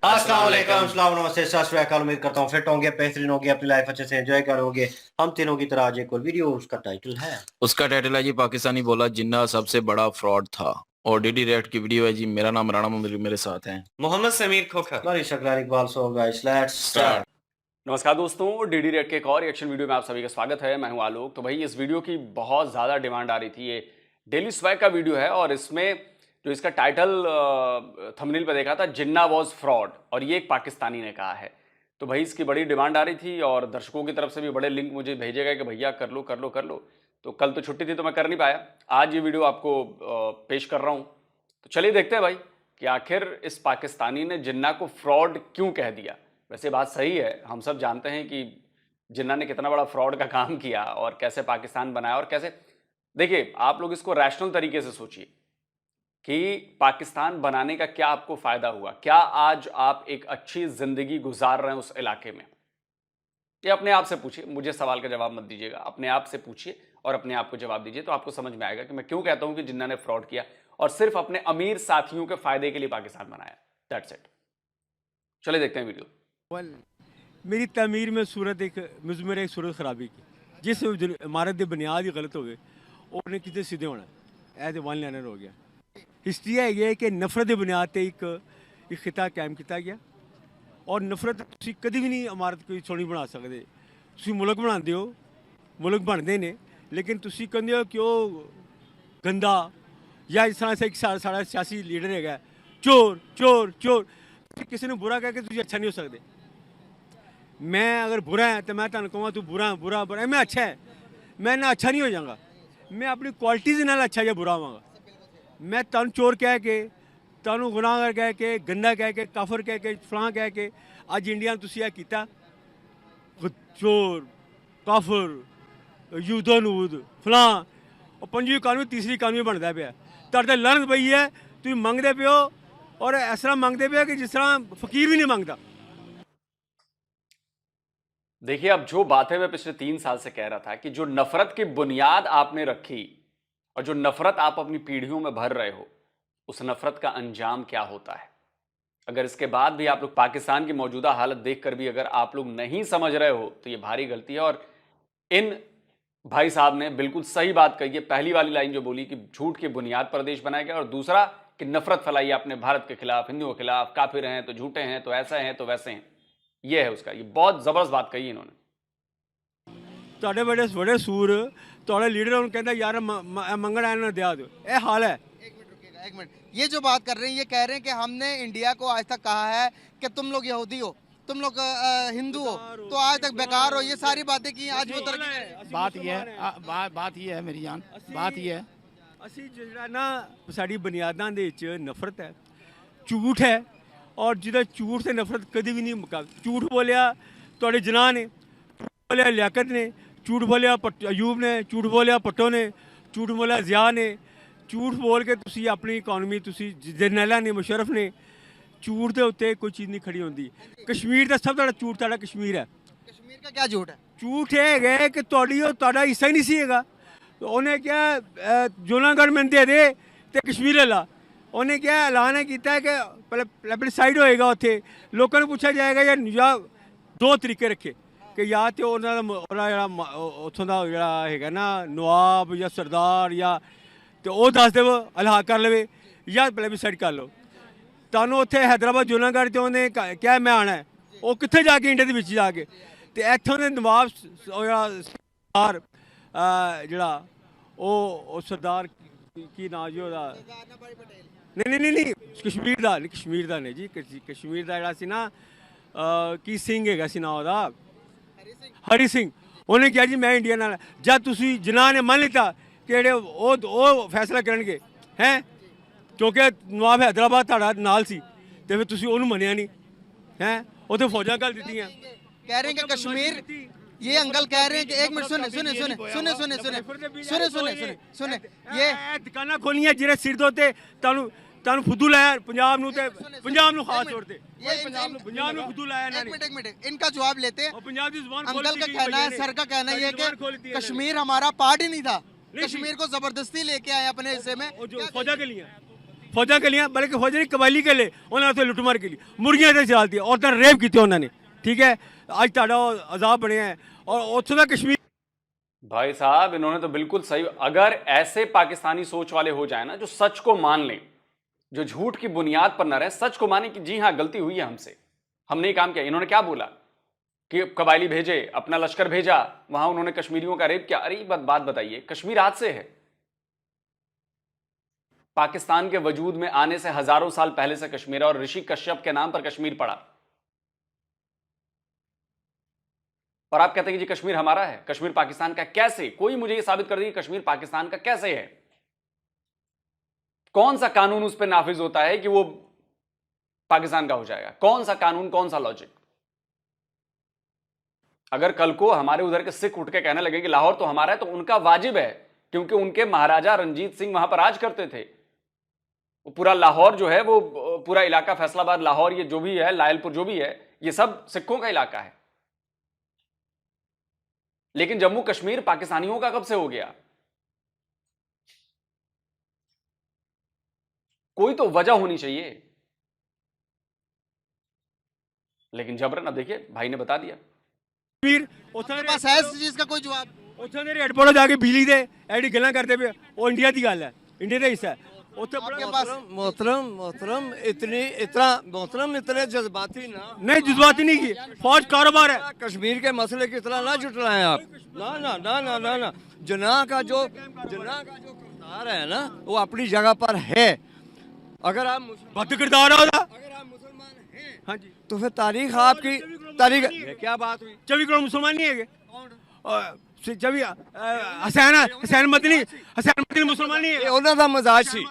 अस्सलाम वालेकुम, अस्सलाम नमस्ते, सत श्री अकाल। उम्मीद करता हूँ फिट होंगे, बेहतरीन होंगे, अपनी लाइफ अच्छे से एंजॉय करोगे। हम तीनों की तरह आज एक और वीडियो, उसका टाइटल है है जी पाकिस्तानी बोला जिन्ना सबसे बड़ा फ्रॉड था। और डीडी रिएक्ट की वीडियो है जी। मेरा नाम राणा मंदिर, मेरे साथ हैं मोहम्मद समीर खोखर, हमारी शकरार Iqbal. So guys let's start. नमस्कार दोस्तों, डीडी रेड के एक और रिएक्शन वीडियो में आप सभी का स्वागत है। मैं हूं आलोक। तो भाई इस वीडियो की बहुत ज़्यादा डिमांड आ रही थी। ये डेली स्वैग का वीडियो है और इसमें जो इसका टाइटल थंबनेल पे देखा था, जिन्ना वॉज फ्रॉड, और ये एक पाकिस्तानी ने कहा है। तो भाई इसकी बड़ी डिमांड आ रही थी और दर्शकों की तरफ से भी बड़े लिंक मुझे भेजे गए कि भैया कर लो कर लो कर लो। तो कल तो छुट्टी थी तो मैं कर नहीं पाया। आज ये वीडियो आपको पेश कर रहा हूँ। तो चलिए देखते हैं भाई कि आखिर इस पाकिस्तानी ने जिन्ना को फ्रॉड क्यों कह दिया। वैसे बात सही है, हम सब जानते हैं कि जिन्ना ने कितना बड़ा फ्रॉड का काम किया और कैसे पाकिस्तान बनाया। और कैसे, देखिए आप लोग इसको रैशनल तरीके से सोचिए कि पाकिस्तान बनाने का क्या आपको फायदा हुआ। क्या आज आप एक अच्छी जिंदगी गुजार रहे हैं उस इलाके में? ये अपने आप से पूछिए, मुझे सवाल का जवाब मत दीजिएगा। अपने आप से पूछिए और अपने आप को जवाब दीजिए, तो आपको समझ में आएगा कि मैं क्यों कहता हूं कि जिन्ना ने फ्रॉड किया और सिर्फ अपने अमीर साथियों के फायदे के लिए पाकिस्तान बनाया। That's it. चलिए देखते हैं वीडियो। मेरी तमीर में सूरत एक मुजमर एक सूरत खराबी की, जिस इमारत की बुनियाद ही गलत हो गए उन्हें कितने सीधे होना ऐसे वन लाइनर हो गया। हिस्ट्री है कि नफरत की बुनियाद पर एक खिता कायम किया गया और नफरत तुम कभी भी नहीं इमारत कोई सोहनी बना सकते। तुम मुल्क बनाते हो, मुल्क बनते हैं, लेकिन तुम कहते हो कि वह गंदा या इस तरह से एक सारा सियासी लीडर है चोर चोर चोर। किसी ने बुरा कह के तुझे अच्छा नहीं हो सकते। मैं अगर बुरा है तो मैं तुम कहूँगा तू बुरा बुरा बुरा, मैं अच्छा है, मैं ना अच्छा नहीं हो जाऊँगा। मैं अपनी क्वालिटीज़ नाल अच्छा या बुरा होवांगा। मैं तुम चोर कह के, तुम गुनाहगार कह के, गंदा कह के, काफर कह के, फलां कह के अज इंडिया तुम यह किया चोर काफर यूदनूद फलां और पंजवीं कानून तीसरी कानून बनता पाया। तुहाडे लड़न पई है, तुम मंगते पे हो और इस तरह मंगते पे कि जिस तरह फकीर भी नहीं मंगता। देखिए, अब जो बातें मैं पिछले 3 साल से कह रहा था कि जो नफरत की बुनियाद आपने रखी और जो नफरत आप अपनी पीढ़ियों में भर रहे हो, उस नफरत का अंजाम क्या होता है। अगर इसके बाद भी आप लोग पाकिस्तान की मौजूदा हालत देखकर भी अगर आप लोग नहीं समझ रहे हो तो ये भारी गलती है। और इन भाई साहब ने बिल्कुल सही बात कही है। पहली वाली लाइन जो बोली कि झूठ की बुनियाद पर देश बनाया गया, और दूसरा कि नफरत फैलाई आपने भारत के खिलाफ, हिंदुओं के खिलाफ, काफिर हैं तो झूठे हैं तो ऐसे हैं तो वैसे हैं। ये है उसका, ये बहुत जबरदस्त बात कही इन्होंने। ਤੁਹਾਡੇ बड़े बड़े सूर ਤੁਹਾਡੇ लीडर उन्होंने कहता यार मंगण आया ना दिया दो, ये हाल है। एक मिनट रुकिएगा, एक मिनट। ये जो बात कर रहे हैं, ये कह रहे हैं कि हमने इंडिया को आज तक कहा है कि तुम लोग यहूदी हो, तुम लोग हिंदू हो, तो आज तक बेकार हो। ये सारी बातें की, आज वो तरक्की। बात ये है मेरी जान, बात ये है ਅਸੀਂ ਜਿਹੜਾ ਨਾ ਸਾਡੀ ਬੁਨਿਆਦਾਂ ਦੇ ਵਿੱਚ ਨਫ਼ਰਤ ਹੈ, ਝੂਠ ਹੈ, ਔਰ ਜਿਹਦਾ ਝੂਠ ਤੇ ਨਫ਼ਰਤ ਕਦੇ ਵੀ ਨਹੀਂ ਮੁਕਾ। ਝੂਠ ਬੋਲਿਆ ਤੁਹਾਡੇ ਜਨਾਹ ਨੇ, ਝੂਠ ਬੋਲਿਆ ਲਿਆਕਤ ਨੇ, ਝੂਠ ਬੋਲਿਆ ਅਯੂਬ ਨੇ, ਝੂਠ ਬੋਲਿਆ ਭੱਟੋ ਨੇ, ਝੂਠ ਬੋਲਿਆ ਜ਼ਿਆ ਨੇ। ਝੂਠ ਬੋਲ ਕੇ ਤੁਸੀਂ ਆਪਣੀ ਇਕਨੋਮੀ, ਤੁਸੀਂ ਜਰਨੈਲਾਂ ਨੇ, ਮੁਸ਼ਰਫ ਨੇ, ਝੂਠ ਦੇ ਉੱਤੇ ਕੋਈ ਚੀਜ਼ ਨਹੀਂ ਖੜੀ ਹੁੰਦੀ। ਕਸ਼ਮੀਰ ਦਾ ਸਭ ਤੋਂ ਵੱਡਾ ਝੂਠ ਤੁਹਾਡਾ ਕਸ਼ਮੀਰ ਹੈ। कश्मीर का क्या झूठ है? ਝੂਠ ਇਹ ਹੈਗਾ ਕਿ ਤੁਹਾਡਾ ਹਿੱਸਾ ਹੀ ਨਹੀਂ ਸੀ ਹੈਗਾ। ਉਹਨੇ ਕਿਹਾ ਜੂਨਾਗੜ੍ਹ ਮੈਨੂੰ ਦੇ ਦੇ ਤੇ ਕਸ਼ਮੀਰ ਲੈ ਲਾ। ਉਹਨੇ ਕਿਹਾ ਐਲਾਨ ਕੀਤਾ ਕਿ ਪਲੈਬਿਸਾਈਡ ਹੋਏਗਾ, ਉੱਥੇ ਲੋਕਾਂ ਨੂੰ ਪੁੱਛਿਆ ਜਾਏਗਾ ਜਾਂ ਦੋ ਤਰੀਕੇ ਰੱਖੇ ਕਿ ਜਾਂ ਤੇ ਉਹਨਾਂ ਦਾ ਜਿਹੜਾ ਉੱਥੋਂ ਦਾ ਜਿਹੜਾ ਹੈਗਾ ਨਾ ਨਵਾਬ ਜਾਂ ਸਰਦਾਰ ਜਾਂ ਤੇ ਉਹ ਦੱਸ ਦੇਵੋ ਅਲਹਾ ਕਰ ਲਵੇ ਜਾਂ ਪਲੈਬਿਸਾਈਡ ਕਰ ਲਓ। ਤੁਹਾਨੂੰ ਉੱਥੇ ਹੈਦਰਾਬਾਦ ਜੂਨਾਗੜ੍ਹ 'ਚ ਉਹਨੇ ਕਿਹਾ ਮੈਂ ਆਉਣਾ ਹੈ, ਉਹ ਕਿੱਥੇ ਜਾ ਕੇ ਇੰਡੀਆ ਦੇ ਵਿੱਚ ਜਾ ਕੇ ਤੇ ਇੱਥੋਂ ਦੇ ਨਵਾਬ ਜਿਹੜਾ ਸਰਦਾਰ ਜਿਹੜਾ ਉਹ ਸਰਦਾਰ ਕੀ ਨਾਂ ਜੀ ਉਹਦਾ, ਨਹੀਂ ਕਸ਼ਮੀਰ ਦਾ ਨਹੀਂ ਜੀ, ਕਸ਼ਮੀਰ ਦਾ ਜਿਹੜਾ ਸੀ ਨਾ ਕੀ ਸਿੰਘ ਹੈਗਾ ਸੀ ਨਾ ਉਹਦਾ, ਹਰੀ ਸਿੰਘ। ਉਹਨੇ ਕਿਹਾ ਜੀ ਮੈਂ ਇੰਡੀਆ ਨਾਲ। ਜਦ ਤੁਸੀਂ ਜਿਨ੍ਹਾਂ ਨੇ ਮੰਨ ਲਿੱਤਾ ਕਿ ਜਿਹੜੇ ਉਹ ਫੈਸਲਾ ਕਰਨਗੇ ਹੈ, ਕਿਉਂਕਿ ਨਵਾਬ ਹੈਦਰਾਬਾਦ ਤੁਹਾਡਾ ਨਾਲ ਸੀ, ਤੇ ਫਿਰ ਤੁਸੀਂ ਉਹਨੂੰ ਮੰਨਿਆ ਨਹੀਂ ਹੈ। ਉੱਥੇ ਫੌਜਾਂ ਘੱਲ ਦਿੱਤੀਆਂ। कह रहे हैं कि कश्मीर, ये अंकल कह रहे हैं कि एक मिनट सुने सुने सुने सुने सुने सुने सुने सुने सुने सुने ये दुकाना खोलियां जिहड़े सिर दे उत्ते ਤੁਹਾਨੂੰ ਫੁੱਦੂ ਲਾਇਆ ਪੰਜਾਬ ਨੂੰ ਤੇ ਪੰਜਾਬ ਨੂੰ ਖਾਸ ਤੌਰ ਤੇ ਪੰਜਾਬ ਨੂੰ ਫੁੱਦੂ ਲਾਇਆ ਇਹਨਾਂ ਨੇ। एक मिनट इनका जवाब लेते हैं। पंजाब की जुबान अंकल का कहना है, सर का कहना ये है कि कश्मीर हमारा पार्ट ही नहीं था, कश्मीर को जबरदस्ती लेके आए अपने हिस्से में। फौजा के लिए फौजा के लिए, बल्कि फौजा ने कबायली के लिए उन्होंने उत्थे लुੱਟਮਾਰ की मुर्गियां ते चलाती औरतां रेप किए उन्होंने। ठीक है, अज तुहाडा आजाद बने हैं और उत्थों का कश्मीर। भाई साहब इन्होंने तो बिल्कुल सही, अगर ऐसे पाकिस्तानी सोच वाले हो जाए ना जो सच को मान लें, जो झूठ की बुनियाद पर न रहे, सच को माने कि जी हाँ गलती हुई है हमसे, हमने ये काम किया। इन्होंने क्या बोला कि कबायली भेजे, अपना लश्कर भेजा, वहां उन्होंने कश्मीरियों का रेप किया। अरे बात बताइए, कश्मीर आज से है, पाकिस्तान के वजूद में आने से हजारों साल पहले से कश्मीर है और ऋषि कश्यप के नाम पर कश्मीर पड़ा। और आप कहते हैं कि जी कश्मीर हमारा है, कश्मीर पाकिस्तान का। कैसे? कोई मुझे ये साबित कर दीजिए कश्मीर पाकिस्तान का कैसे है? कौन सा कानून उस पर नाफिज होता है कि वो पाकिस्तान का हो जाएगा? कौन सा कानून, कौन सा लॉजिक? अगर कल को हमारे उधर के सिख उठ के कहने लगे कि लाहौर तो हमारा है, तो उनका वाजिब है, क्योंकि उनके महाराजा रंजीत सिंह वहां पर राज करते थे। पूरा लाहौर जो है, वो पूरा इलाका, फैसलाबाद, लाहौर, ये जो भी है, लायलपुर जो भी है, ये सब सिखों का इलाका है। लेकिन जम्मू कश्मीर पाकिस्तानियों का कब से हो गया? कोई तो वजह होनी चाहिए। लेकिन जबरन, अब देखिए भाई ने बता दिया। कश्मीर आपके पास है इस चीज का कोई जवाब? उत्थे दे रेट पड़ो जाके बिजली दे एडी गल्लां करते पे, वो इंडिया की गल है, इंडिया का हिस्सा है। उत्थे आपके पास मोहतरम इतने जज्बाती ना, नहीं, जज्बाती नहीं की फौज कारोबार है। कश्मीर के मसले की तरह ना जुटलाएं आप। ना ना ना ना ना ना, जना का जो किरदार है ना, वो अपनी जगह पर है। अगर आप बद किरदार है, अगर आप मुसलमान हैं, हाँ जी, तो फिर तारीख आपकी तारीख क्या बात हुई? 24 करोड़ मुसलमान नहीं है? हसैन मदनी मुसलमान नहीं है? ਉਹਨਾਂ ਦਾ ਮਜ਼ਾਜ ਸੀ।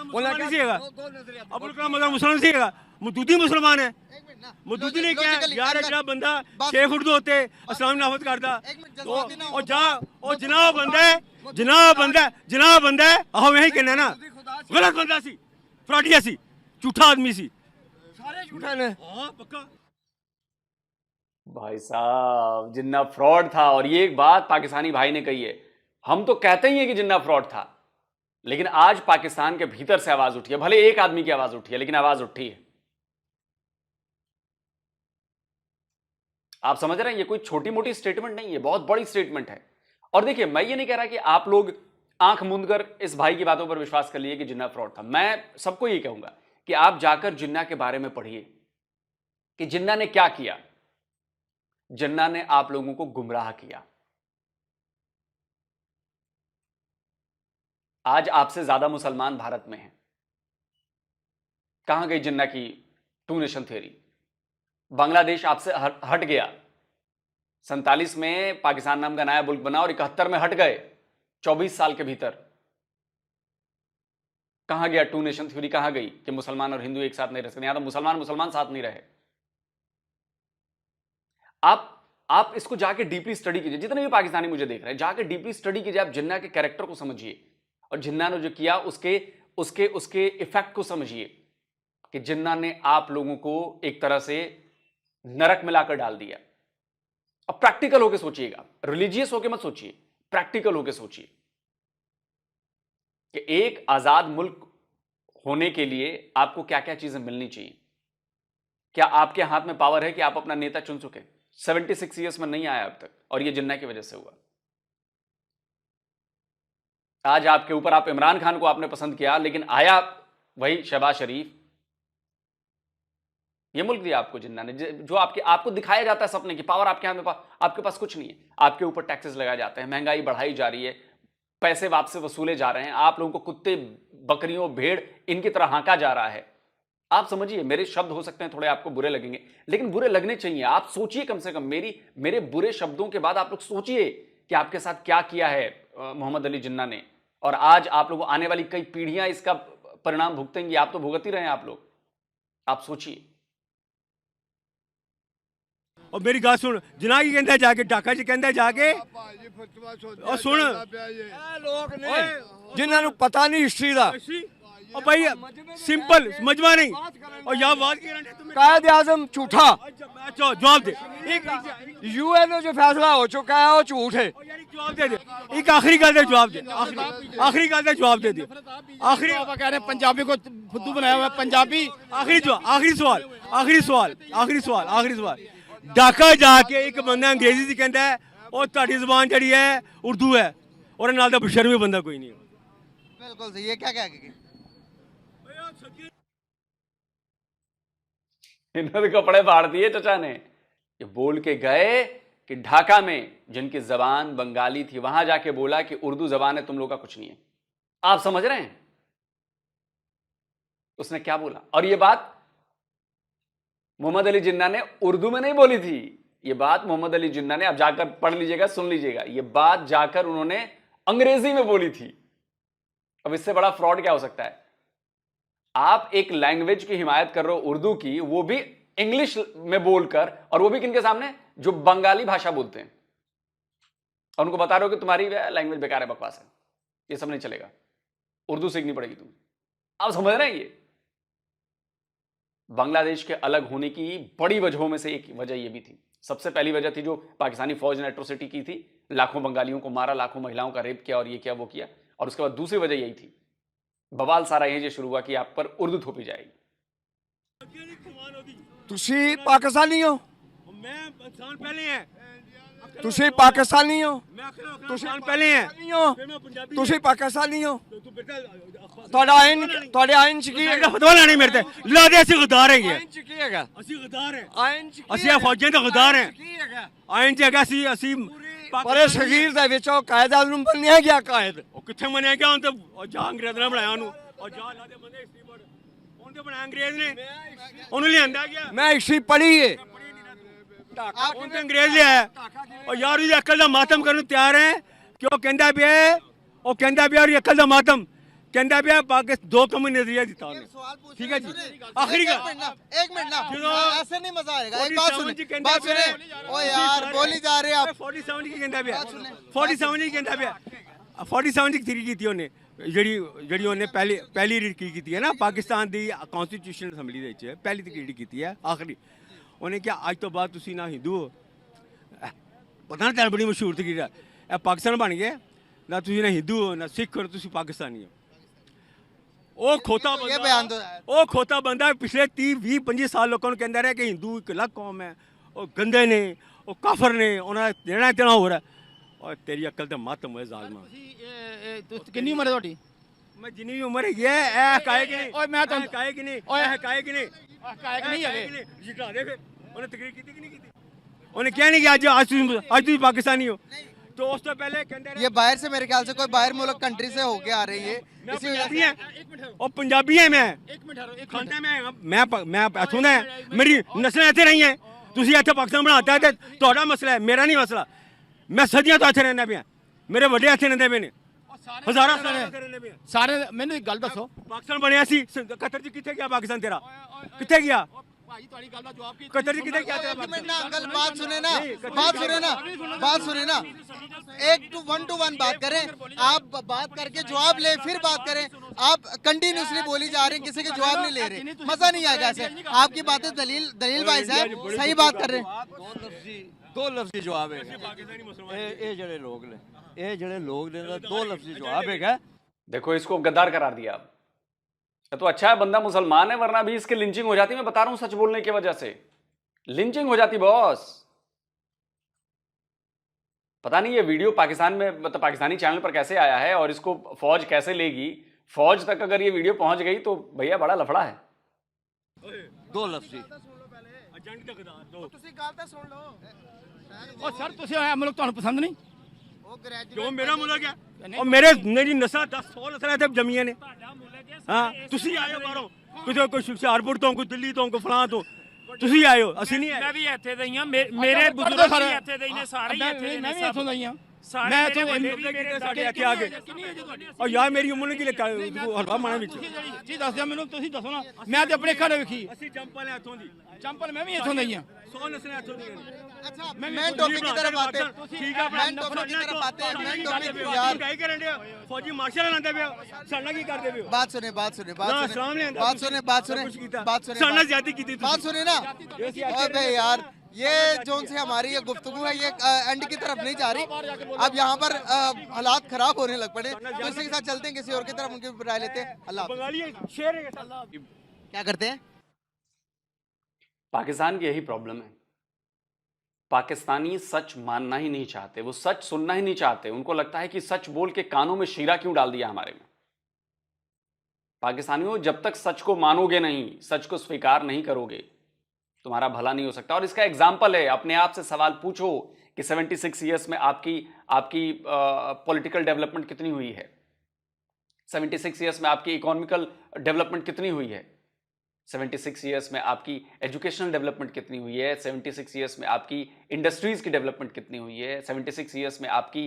मुसलमान नहीं सीगा, अबुल कलाम आज़ाद मुसलमान सीगा, मदूदी मुसलमान है। मदूदी ने क्या है यार, जो बंदा 6 फुट दे उत्ते इस्लाम नाफज करदा, ओ जा ओ जनाब बंदा है, आहो यही कहना ना, गलत बंदा सी, फ्रॉडिया सी, झूठा आदमी सी, ਸਾਰੇ ਝੂਠੇ ਨੇ। हां पक्का। भाई साहब जिन्ना फ्रॉड था। और ये एक बात पाकिस्तानी भाई ने कही है, हम तो कहते ही हैं कि जिन्ना फ्रॉड था, लेकिन आज पाकिस्तान के भीतर से आवाज उठी है। भले एक आदमी की आवाज उठी है, लेकिन आवाज उठी है। आप समझ रहे हैं, ये कोई छोटी मोटी स्टेटमेंट नहीं है, बहुत बड़ी स्टेटमेंट है। और देखिए, मैं ये नहीं कह रहा कि आप लोग आंख मूंद कर इस भाई की बातों पर विश्वास कर लिए कि जिन्ना फ्रॉड था। मैं सबको ये कहूंगा कि आप जाकर जिन्ना के बारे में पढ़िए कि जिन्ना ने क्या किया। जिन्ना ने आप लोगों को गुमराह किया। आज आपसे ज्यादा मुसलमान भारत में हैं। कहां गई जिन्ना की 2 नेशन थ्योरी? बांग्लादेश आपसे हट गया। 47 में पाकिस्तान नाम का नया मुल्क बना और 71 में हट गए। 24 साल के भीतर कहां गया 2 नेशन थ्योरी? कहां गई कि मुसलमान और हिंदू एक साथ नहीं रह सकते? यहां तो मुसलमान साथ नहीं रहे। आप इसको जाके डीपली स्टडी कीजिए। जितने भी पाकिस्तानी मुझे देख रहे हैं, जाके डीपली स्टडी कीजिए। आप जिन्ना के कैरेक्टर को समझिए और जिन्ना ने जो किया उसके इफेक्ट को समझिए कि जिन्ना ने आप लोगों को एक तरह से नरक में लाकर डाल दिया। अब प्रैक्टिकल होकर सोचिएगा, रिलीजियस होकर मत सोचिए, प्रैक्टिकल होकर सोचिए कि एक आजाद मुल्क होने के लिए आपको क्या क्या चीजें मिलनी चाहिए। क्या आपके हाथ में पावर है कि आप अपना नेता चुन सके? 76 ईयर्स में नहीं आया अब तक, और यह जिन्ना की वजह से हुआ। आज आपके ऊपर, आप इमरान खान को आपने पसंद किया, लेकिन आया वही शहबाज शरीफ। यह मुल्क दिया आपको जिन्ना ने, जो आपको दिखाया जाता है सपने की पावर आपके हाथ में, आपके पास कुछ नहीं है। आपके ऊपर टैक्सेस लगाए जाते हैं, महंगाई बढ़ाई जा रही है, पैसे आपसे वसूले जा रहे हैं, आप लोगों को कुत्ते, बकरियों, भेड़ इनकी तरह हाँका जा रहा है। आप समझिए, मेरे शब्द हो सकते हैं थोड़े आपको बुरे लगेंगे, लेकिन बुरे लगने चाहिए। आप सोचिए, कम से कम मेरे बुरे शब्दों के बाद आप लोग सोचिए कि आपके साथ क्या किया है मोहम्मद अली जिन्ना ने, और आज आप लोगों, आने वाली कई पीढ़ियां इसका परिणाम भुगतेंगी। आप तो भुगत ही रहे हैं आप लोग। आप सोचिए। और मेरी गल सुन, जिन्ना की कहंदा जाके ढाका च कहंदा जाके, और सुन लोग ने जिन्होंने पता नहीं हिस्ट्री का, और भाई सिंपल मजमा नहीं और यहाँ बात की कायद आजम झूठा, जवाब दे यूएन में जो फैसला हो चुका है वो झूठ है। जवाब दे दे एक आखिरी गल का जवाब दे आखिरी गल का जवाब दे दे आखिरी आप कह रहे हैं पंजाबी को फुद्दू बनाया हुआ है, पंजाबी। आखिरी सवाल ढाका जाके एक बंदा अंग्रेजी च कहता है और ਤੁਹਾਡੀ ਜ਼ੁਬਾਨ ਜਿਹੜੀ ਹੈ ਉਰਦੂ ਹੈ और नाल दा बशर्मी बंदा कोई नहीं है। बिल्कुल सही, ये क्या कह के इन्होंने कपड़े फाड़ दिए चचा ने। ये बोल के गए कि ढाका में जिनकी जबान बंगाली थी वहां जाके बोला कि उर्दू जबान है, तुम लोग का कुछ नहीं है। आप समझ रहे हैं उसने क्या बोला? और ये बात मोहम्मद अली जिन्ना ने उर्दू में नहीं बोली थी। ये बात मोहम्मद अली जिन्ना ने, आप जाकर पढ़ लीजिएगा, सुन लीजिएगा, ये बात जाकर उन्होंने अंग्रेजी में बोली थी। अब इससे बड़ा फ्रॉड क्या हो सकता है? आप एक लैंग्वेज की हिमायत कर रहे हो उर्दू की, वो भी इंग्लिश में बोलकर, और वो भी किनके सामने? जो बंगाली भाषा बोलते हैं, और उनको बता रहे हो कि तुम्हारी लैंग्वेज बेकार है, बकवास है, ये सब नहीं चलेगा, उर्दू सीखनी पड़ेगी तुम्हें। आप समझ रहे हैं? ये बांग्लादेश के अलग होने की बड़ी वजहों में से एक वजह ये भी थी। सबसे पहली वजह थी जो पाकिस्तानी फौज ने एट्रोसिटी की थी, लाखों बंगालियों को मारा, लाखों महिलाओं का रेप किया और ये किया वो किया। और उसके बाद दूसरी वजह यही थी, बवाल सारा यही शुरू हुआ कि आप पर उर्दू थोपी जाएगी। तुसी पाकिस्तानी हो, मैं पाकिस्तान पहले है तुसी पाकिस्तानी हो, तुसी पहले है तुसी पाकिस्तानी हो। ਤੁਹਾਡਾ ਆਇਨ ਚ ਕੀ ਹੈਗਾ? ਫਤਵਾ ਲੈਣੀ ਮੇਰੇ ਤੇ ਲਾ ਦੇ ਅਸੀਂ ਗਦਾਰ ਹੈਗੇ ਆਇਨ ਚ ਕੀ ਹੈਗਾ? ਅਸੀਂ ਗਦਾਰ ਹੈ ਆਇਨ ਚ ਅਸੀਂ ਆ ਫੌਜਾਂ ਦੇ ਗਦਾਰ ਹੈ ਕੀ ਹੈਗਾ? ਆਇਨ ਚ ਹੈਗਾ ਅਸੀਂ ਪਰੇ ਸਗੀਰ ਦੇ ਵਿੱਚ ਉਹ ਕਾਇਦ ਆਜ਼ਮ ਬਣਿਆ ਗਿਆ ਕਾਇਦ। ਉਹ ਕਿੱਥੇ ਮੰਨਿਆ ਗਿਆ? ਹੁਣ ਤੇ ਜਾਂ ਅੰਗਰੇਜ਼ ਨੇ ਬਣਾਇਆ ਉਹਨੂੰ, ਉਹ ਜਾਂ ਲਾ ਦੇ ਬੰਦੇ ਹਿਸਟਰੀ ਬੋਰਡ ਉਹਨੇ ਬਣਾਇਆ ਅੰਗਰੇਜ਼ ਨੇ, ਉਹਨੂੰ ਲਿਆਂਦਾ ਗਿਆ। ਮੈਂ ਹਿਸਟਰੀ ਪੜ੍ਹੀ ਹੈ। ਉਹਨੇ ਤੇ ਅੰਗਰੇਜ਼ ਲਿਆਇਆ। ਉਹ ਯਾਰ ਇਹਦੀ ਅਕਲ ਦਾ ਮਾਤਮ ਕਰਨ ਨੂੰ ਤਿਆਰ ਹੈ ਕਿ ਉਹ ਕਹਿੰਦਾ ਪਿਆ, ਉਹ ਕਹਿੰਦਾ ਪਿਆ ਉਹਦੀ ਅਕਲ ਦਾ ਮਾਤਮ ਕਹਿੰਦਾ ਪਿਆ पाकिस्तान दो कमी नजरिया दिता ਉਹਨੇ। ठीक है जी, आखिरी का एक मिनट ना, ऐसे नहीं मजा आएगा। एक बात सुने ओ यार, बोली जा रहे आप 47 की ਕਹਿੰਦਾ ਪਿਆ 47 की ਕਹਿੰਦਾ ਪਿਆ 47 ਦੀ ਤਰੀਕ ਕੀਤੀ ਉਹਨੇ, ਜਿਹੜੀ ਉਹਨੇ ਪਹਿਲੀ ਰੀਡ ਕੀਤੀ ਹੈ ਨਾ ਪਾਕਿਸਤਾਨ ਦੀ ਕਨਸਟੀਟਿਊਸ਼ਨ ਅਸੈਂਬਲੀ ਦੇ ਵਿੱਚ ਪਹਿਲੀ ਤਰੀਕ ਕੀਤੀ ਹੈ ਆਖਰੀ। ਉਹਨੇ ਕਿਹਾ ਅੱਜ ਤੋਂ ਬਾਅਦ ਤੁਸੀਂ ਨਾ ਹਿੰਦੂ ਹੋ, ਪਤਾ ਨਾ ਤੇਰਾ ਬੜੀ ਮਸ਼ਹੂਰ ਤਕਰੀਰ ਹੈ, ਇਹ ਪਾਕਿਸਤਾਨ ਬਣ ਗਿਆ ਨਾ, ਤੁਸੀਂ ਨਾ ਹਿੰਦੂ ਹੋ ਨਾ ਸਿੱਖ ਹੋ, ਤੁਸੀਂ ਪਾਕਿਸਤਾਨੀ ਹੋ। ਉਹ ਖੋਤਾ ਬੰਦਾ ਪਿਛਲੇ 30-20-25 ਸਾਲ ਲੋਕਾਂ ਨੂੰ ਕਹਿੰਦਾ ਰਿਹਾ ਕਿ ਹਿੰਦੂ ਇੱਕ ਅਲੱਗ ਕੌਮ ਹੈ, ਉਹ ਗੰਦੇ ਨੇ, ਉਹ ਕਾਫਰ ਨੇ, ਉਹਨਾਂ ਦਾ ਦੇਣਾ ਇਤਨਾ ਹੋ ਰਿਹਾ। ਔਰ ਤੇਰੀ ਅਕਲ ਤੇ ਮਾਤਮ ਹੋਏ ਜ਼ਾਲਮਾ। ਕਿੰਨੀ ਉਮਰ ਹੈ ਤੁਹਾਡੀ? ਮੈਂ ਜਿੰਨੀ ਵੀ ਉਮਰ ਹੈਗੀ ਹੈ ਇਹ ਹਕਾਇਕ ਨਹੀਂ। ਓਏ ਮੈਂ ਤੁਹਾਨੂੰ ਹਕਾਇਕ ਨਹੀਂ, ਓਏ ਹਕਾਇਕ ਨਹੀਂ, ਹਕਾਇਕ ਨਹੀਂ ਹੈਗੇ। ਜਿਕਰਾ ਦੇ ਫਿਰ ਉਹਨੇ ਤਕਰੀਰ ਕੀਤੀ ਕਿ ਨਹੀਂ ਕੀਤੀ? ਉਹਨੇ ਕਿਹਾ ਨਹੀਂ ਕਿ ਅੱਜ ਤੁਸੀਂ ਪਾਕਿस्तानी हो। तो उस तो पहले ये बाहर से, मेरे ख्याल से कोई बाहर मुल्क कंट्री से होके आ रही है, इसी वजह से। और पंजाबी है मैं, मैं इथों दा, मेरी नस्लें इत्थे रही हैं। तुसीं इत्थे पाकिस्तान बनाता है, तुहाडा मसला है, मेरा नहीं मसला। मैं सदियां तो इत्थे रहना पिया, मेरे वड्डे इत्थे रहंदे पे ने, हज़ारां साल इत्थे रहंदे पे। सारे मैनूं एक गल दसो, पाकिस्तान बनिया सी 71 च, कित्थे गया पाकिस्तान तेरा? कित्थे गया? भाई ਤੁਹਾਡੀ ਗੱਲ ਦਾ जवाब की कतर जी कितने क्या तेरा? एक मिनट ना अंकल, बात सुने ना, बात सुने ना, एक टू वन बात करें। आप बात करके जवाब ले, फिर बात करें। आप कंटिन्यूसली बोली जा रहे हैं, किसी के जवाब नहीं ले रहे, मजा नहीं आएगा ऐसे। आपकी बातें दलील वाइज है, सही बात कर रहे हैं। दो लफ्जी जवाब है ये जड़े लोग ने, ये जड़े लोग ने दो लफ्जी जवाब है। देखो इसको गद्दार करार दिया। अब तो अच्छा है बंदा मुसलमान है, वरना भी इसके लिंचिंग हो जाती। मैं बता रहा हूं सच बोलने की वजह से लिंचिंग हो जाती बॉस। पता नहीं ये वीडियो पाकिस्तान में, मतलब पाकिस्तानी चैनल पर कैसे आया है और इसको फौज कैसे लेगी। फौज तक अगर ये वीडियो पहुंच गई तो भैया बड़ा लफड़ा है। दो लफ्जी ਉਹ ਸਰ ਤੁਸੀਂ ਆਇਆ ਮੁਲਕ ਤੁਹਾਨੂੰ ਪਸੰਦ ਨਹੀਂ? क्यों मेरा मुल्क है और मेरी नस्ल 10-100 नस्लें ਇੱਥੇ ਜੰਮੀਆਂ ਨੇ। ਹਾਂ ਤੁਸੀਂ ਆਏ ਹੋ ਬਾਹਰੋਂ, ਕੋਈ ਹੁਸ਼ਿਆਰਪੁਰ ਤੋਂ, ਕੋਈ ਦਿੱਲੀ ਤੋਂ, ਕੋਈ ਫਲਾਂ ਤੋਂ, ਤੁਸੀਂ ਆਏ ਹੋ, ਅਸੀਂ ਨਹੀਂ ਆਏ। ਮੈਂ ਵੀ ਇੱਥੇ ਦੇ ਹੀ ਹਾਂ, ਮੇਰੇ ਬਜ਼ੁਰਗ ਵੀ ਇੱਥੇ ਦੇ ਹੀ ਨੇ, ਸਾਰੇ ਹੀ ਇੱਥੇ ਦੇ ਨੇ। ਮੈਂ ਵੀ ਇੱਥੋਂ ਦਾ ਹੀ ਹਾਂ। मैं तो ਸਾਡੇ ਇੱਥੇ ਆ ਗਏ ਔਰ ਯਾਰ ਮੇਰੀ ਉਮਰ ਨੂੰ ਕੀ ਲਿਖਾ ਹਲਵਾ ਮਾਣਾ ਵਿੱਚ ਜੀ ਦੱਸ ਦਿਓ ਮੈਨੂੰ, ਤੁਸੀਂ ਦੱਸੋ ਨਾ। ਮੈਂ ਤੇ ਆਪਣੇ ਘਰ ਵੇਖੀ ਅਸੀਂ ਚੰਪਲ ਹੈ ਇੱਥੋਂ ਦੀ ਚੰਪਲ, ਮੈਂ ਵੀ ਇੱਥੋਂ ਦਾ ਹੀ ਹਾਂ। 100 ਨਸਲਾਂ ਇੱਥੋਂ ਦੀਆਂ अच्छा मेन टॉपिक की तरफ आते हैं, ਠੀਕ ਆ मेन टॉपिक की तरफ आते हैं, मेन टॉपिक यार ਕੀ ਕਰਨ ਦੇ ਫੌਜੀ ਮਾਰਸ਼ਲ ਲਾਉਂਦੇ ਪਿਆ ਸਾਡਾ ਕੀ ਕਰਦੇ ਪਿਓ बात सुने बात सुने ना, बात इस्लाम ने सुने बात सुने बात सुने कुछ कीता। बात सुने साढ़े बात- ज्यादा की थी बात सुने ना। अबे यार ये जोन से हमारी ये गुफ्तगू है ये एंड की तरफ नहीं जा रही। अब यहाँ पर हालात खराब होने लग पड़े, तो इसी के साथ चलते हैं किसी और की तरफ, उनकी राय लेते हैं। अल्लाह हाफ़िज़। बंगाली शेर है क्या करते हैं? पाकिस्तान की यही प्रॉब्लम है। पाकिस्तानी सच मानना ही नहीं चाहते, वो सच सुनना ही नहीं चाहते। उनको लगता है कि सच बोल के कानों में शीरा क्यों डाल दिया हमारे में। पाकिस्तानियों, जब तक सच को मानोगे नहीं, सच को स्वीकार नहीं करोगे, तुम्हारा भला नहीं हो सकता। और इसका एग्जाम्पल है, अपने आप से सवाल पूछो कि 76 ईयर्स में आपकी पॉलिटिकल डेवलपमेंट कितनी हुई है, 76 ईयर्स में आपकी इकोनॉमिकल डेवलपमेंट कितनी हुई है, 76 ईयर्स में आपकी एजुकेशनल डेवलपमेंट कितनी हुई है, 76 ईयर्स में आपकी इंडस्ट्रीज की डेवलपमेंट कितनी हुई है, 76 ईयर्स में आपके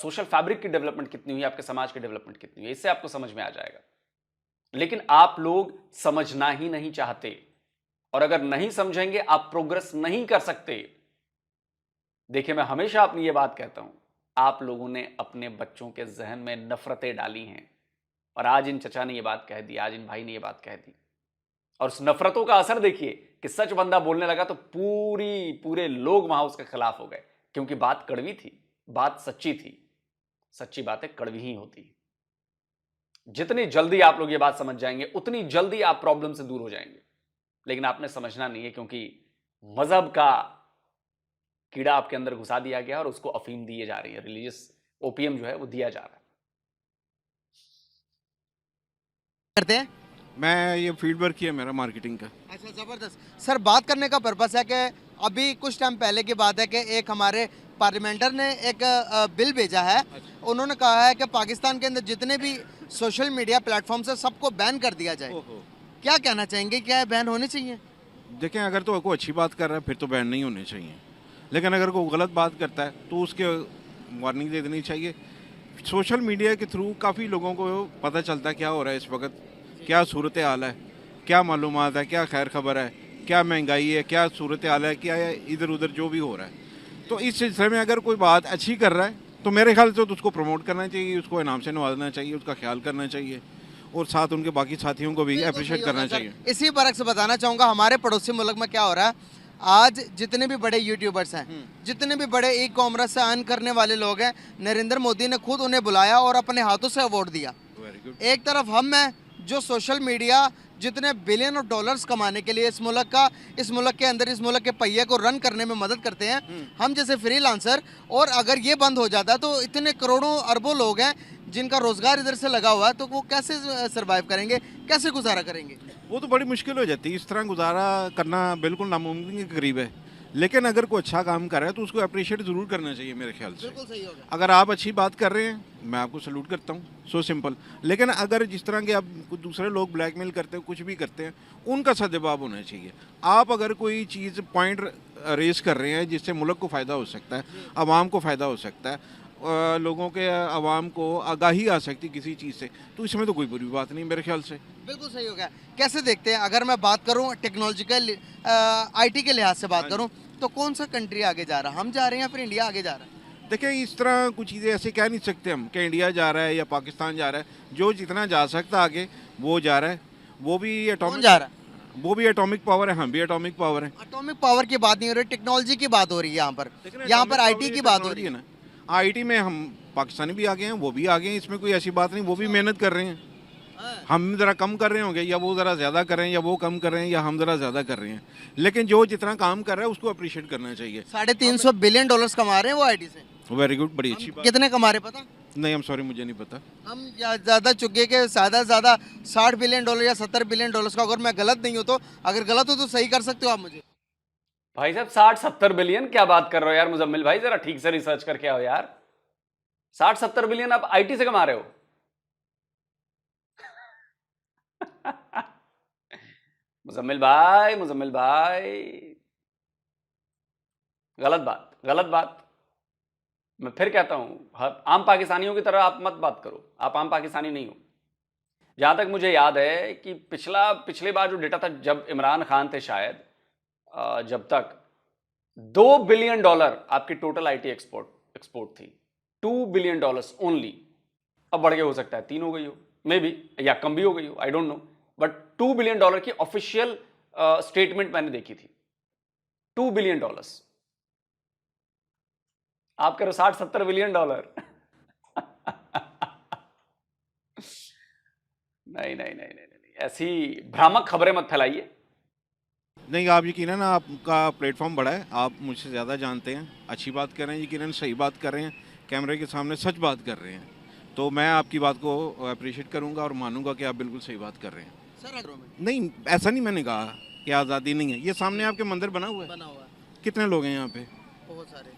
सोशल फैब्रिक की डेवलपमेंट कितनी हुई है, आपके समाज की डेवलपमेंट कितनी हुई है। इससे आपको समझ में आ जाएगा। लेकिन आप लोग समझना ही नहीं चाहते, और अगर नहीं समझेंगे आप प्रोग्रेस नहीं कर सकते। देखिए, मैं हमेशा अपनी ये बात कहता हूं, आप लोगों ने अपने बच्चों के जहन में नफरतें डाली हैं, और आज इन चचा ने ये बात कह दी, आज इन भाई ने ये बात कह दी, और उस नफरतों का असर देखिए कि सच बंदा बोलने लगा तो पूरे लोग वहां उसके खिलाफ हो गए, क्योंकि बात कड़वी थी, बात सच्ची थी। सच्ची बातें कड़वी ही होती। जितनी जल्दी आप लोग ये बात समझ जाएंगे, उतनी जल्दी आप प्रॉब्लम से दूर हो जाएंगे। लेकिन आपने समझना नहीं है, क्योंकि मजहब का कीड़ा आपके अंदर घुसा दिया गया और उसको अफीम दिए जा रही है, रिलीजियस ओपीएम जो है वो दिया जा रहा है। करते हैं। मैं ये फील्ड वर्क किया मेरा मार्केटिंग का। अच्छा, ज़बरदस्त सर। बात करने का पर्पस है कि अभी कुछ टाइम पहले की बात है कि एक हमारे पार्लियामेंटर ने एक बिल भेजा है। उन्होंने कहा है कि पाकिस्तान के अंदर जितने भी सोशल मीडिया प्लेटफॉर्म्स है सबको बैन कर दिया जाए। क्या कहना चाहेंगे, क्या बैन होने चाहिए? देखें, अगर तो कोई अच्छी बात कर रहा है फिर तो बैन नहीं होने चाहिए, लेकिन अगर कोई गलत बात करता है तो उसके वार्निंग दे देनी चाहिए। सोशल मीडिया के थ्रू काफ़ी लोगों को पता चलता है क्या हो रहा है इस वक्त, क्या सूरत हाल है, क्या मालूमात है, क्या खैर खबर है, क्या महंगाई है, क्या सूरत हाल है, क्या इधर उधर जो भी हो रहा है। तो इस सिलसिले में अगर कोई बात अच्छी कर रहा है तो मेरे ख्याल से तो उसको प्रमोट करना चाहिए, उसको इनाम से नवाजना चाहिए, उसका ख्याल करना चाहिए, और साथ उनके बाकी साथियों को भी अप्रिशिएट करना चाहिए। इसी बरक से बताना चाहूँगा, हमारे पड़ोसी मुल्क में क्या हो रहा है। आज जितने भी बड़े यूट्यूबर्स हैं, जितने भी बड़े ई कॉमर्स से अर्न करने वाले लोग हैं, नरेंद्र मोदी ने खुद उन्हें बुलाया और अपने हाथों से अवार्ड दिया। एक तरफ हम हैं जो सोशल मीडिया जितने बिलियन ऑफ डॉलर्स कमाने के लिए इस मुल्क के अंदर इस मुल्क के पहिए को रन करने में मदद करते हैं, हम जैसे फ्रीलांसर। और अगर ये बंद हो जाता तो इतने करोड़ों अरबों लोग हैं जिनका रोजगार इधर से लगा हुआ है, तो वो कैसे सरवाइव करेंगे, कैसे गुजारा करेंगे? वो तो बड़ी मुश्किल हो जाती है। इस तरह गुजारा करना बिल्कुल नामुमकिन के करीब है। लेकिन अगर कोई अच्छा काम कर रहा है तो उसको अप्रिशिएट ज़रूर करना चाहिए मेरे ख्याल से। बिल्कुल सही होगा। अगर आप अच्छी बात कर रहे हैं मैं आपको सल्यूट करता हूँ, सो सिंपल। लेकिन अगर जिस तरह के आप दूसरे लोग ब्लैकमेल करते हैं, कुछ भी करते हैं, उनका सद्जवाब होना चाहिए। आप अगर कोई चीज़ पॉइंट रेस कर रहे हैं जिससे मुल्क को फ़ायदा हो सकता है, आवाम को फ़ायदा हो सकता है, लोगों के आवाम को आगाही आ सकती किसी चीज़ से, तो इसमें तो कोई बुरी बात नहीं मेरे ख्याल से। बिल्कुल सही हो गया। कैसे देखते हैं, अगर मैं बात करूं टेक्नोलॉजिकल आईटी के लिहाज से बात करूं, तो कौन सा कंट्री आगे जा रहा है? हम जा रहे हैं या फिर इंडिया आगे जा रहा है? देखिए, इस तरह कुछ चीज़ें ऐसे कह नहीं सकते हम कि इंडिया जा रहा है या पाकिस्तान जा रहा है। जो जितना जा सकता आगे वो जा रहा है। वो भी कौन जा रहा है? वो भी एटॉमिक पावर है, हम भी एटॉमिक पावर है। एटॉमिक पावर की बात नहीं हो रही, टेक्नोलॉजी की बात हो रही है यहाँ पर आईटी की बात हो रही है ना। आईटी में हम पाकिस्तानी भी आगे हैं, वो भी आगे हैं, इसमें कोई ऐसी बात नहीं। वो भी मेहनत कर रहे हैं। हम ज़रा कम कर रहे होंगे, या वो ज़रा ज़्यादा कर रहे हैं, या वो कम कर रहे हैं, या हम ज़रा ज़्यादा कर रहे हैं, लेकिन जो जितना काम कर रहा है उसको अप्रिशिएट करना चाहिए। 350 बिलियन डॉलर्स कमा रहे हैं वो आईटी से। वेरी गुड, बड़ी अच्छी बात। कितने कमा रहे पता? नहीं, हम सॉरी, मुझे नहीं पता। हम ज़्यादा चुके के ज़्यादा 60 बिलियन डॉलर या 70 बिलियन डॉलर्स का। अगर मैं गलत नहीं हूँ तो, अगर गलत हो तो सही कर सकते हो आप मुझे। भाई साहब 60-70 बिलियन क्या बात कर रहे हो यार मुजम्मिल भाई, जरा ठीक से रिसर्च करके आओ यार। 60-70 बिलियन आप आईटी से कमा रहे हो? मुजम्मिल भाई गलत बात। मैं फिर कहता हूं, आम पाकिस्तानियों की तरह आप मत बात करो, आप आम पाकिस्तानी नहीं हो। जहां तक मुझे याद है कि पिछले बार जो डेटा था, जब इमरान खान थे शायद, जब तक $2 बिलियन आपकी टोटल आईटी एक्सपोर्ट थी, $2 बिलियन ओनली। अब बढ़ के हो सकता है 3 हो गई हो, मे बी, या कम भी हो गई हो, I don't know, but $2 billion की ऑफिशियल स्टेटमेंट मैंने देखी थी। $2 बिलियन। आप करो $60-70 बिलियन। नहीं नहीं नहीं नहीं नहीं, ऐसी भ्रामक खबरें मत फैलाइए। नहीं, आप यकीनन आपका प्लेटफॉर्म बड़ा है, आप मुझसे ज़्यादा जानते हैं, अच्छी बात कर रहे हैं, यकीनन सही बात कर रहे हैं, कैमरे के सामने सच बात कर रहे हैं, तो मैं आपकी बात को अप्रिशिएट करूंगा और मानूंगा कि आप बिल्कुल सही बात कर रहे हैं। सर नहीं, ऐसा नहीं मैंने कहा कि आज़ादी नहीं है, ये सामने आपके मंदिर बना हुआ है, कितने लोग हैं यहाँ पे? बहुत सारे।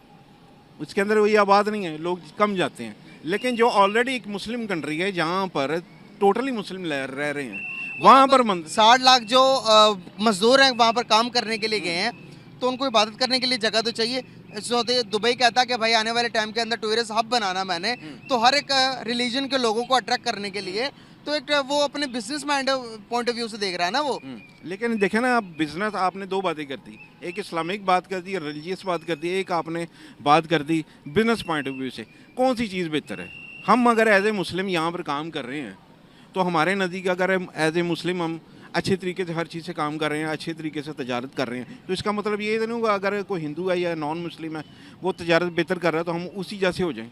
उसके अंदर वही आबाद नहीं है, लोग कम जाते हैं, लेकिन जो ऑलरेडी एक मुस्लिम कंट्री है जहाँ पर टोटली मुस्लिम रह रहे हैं, वहाँ पर 60 लाख जो मजदूर हैं वहाँ पर काम करने के लिए गए हैं, तो उनको इबादत करने के लिए जगह तो चाहिए। दुबई कहता है कि भाई आने वाले टाइम के अंदर टूरिस्ट हब बनाना मैंने, तो हर एक रिलीजन के लोगों को अट्रैक्ट करने के लिए, तो एक वो अपने business mind point of view से देख रहा है ना वो। लेकिन देखे ना, आप बिजनेस, आपने 2 बातें कर दी, एक इस्लामिक बात कर दी, रिलीजियस बात कर दी, एक आपने बात कर दी बिजनेस पॉइंट ऑफ व्यू से। कौन सी चीज़ बेहतर है? हम अगर एज ए मुस्लिम यहाँ पर काम कर रहे हैं, तो हमारे नज़दीक अगर एज ए मुस्लिम हम अच्छे तरीके से हर चीज़ से काम कर रहे हैं, अच्छे तरीके से तजारत कर रहे हैं, तो इसका मतलब ये नहीं होगा अगर कोई हिंदू है या नॉन मुस्लिम है वो तजारत बेहतर कर रहा है तो हम उसी जैसे हो जाएं।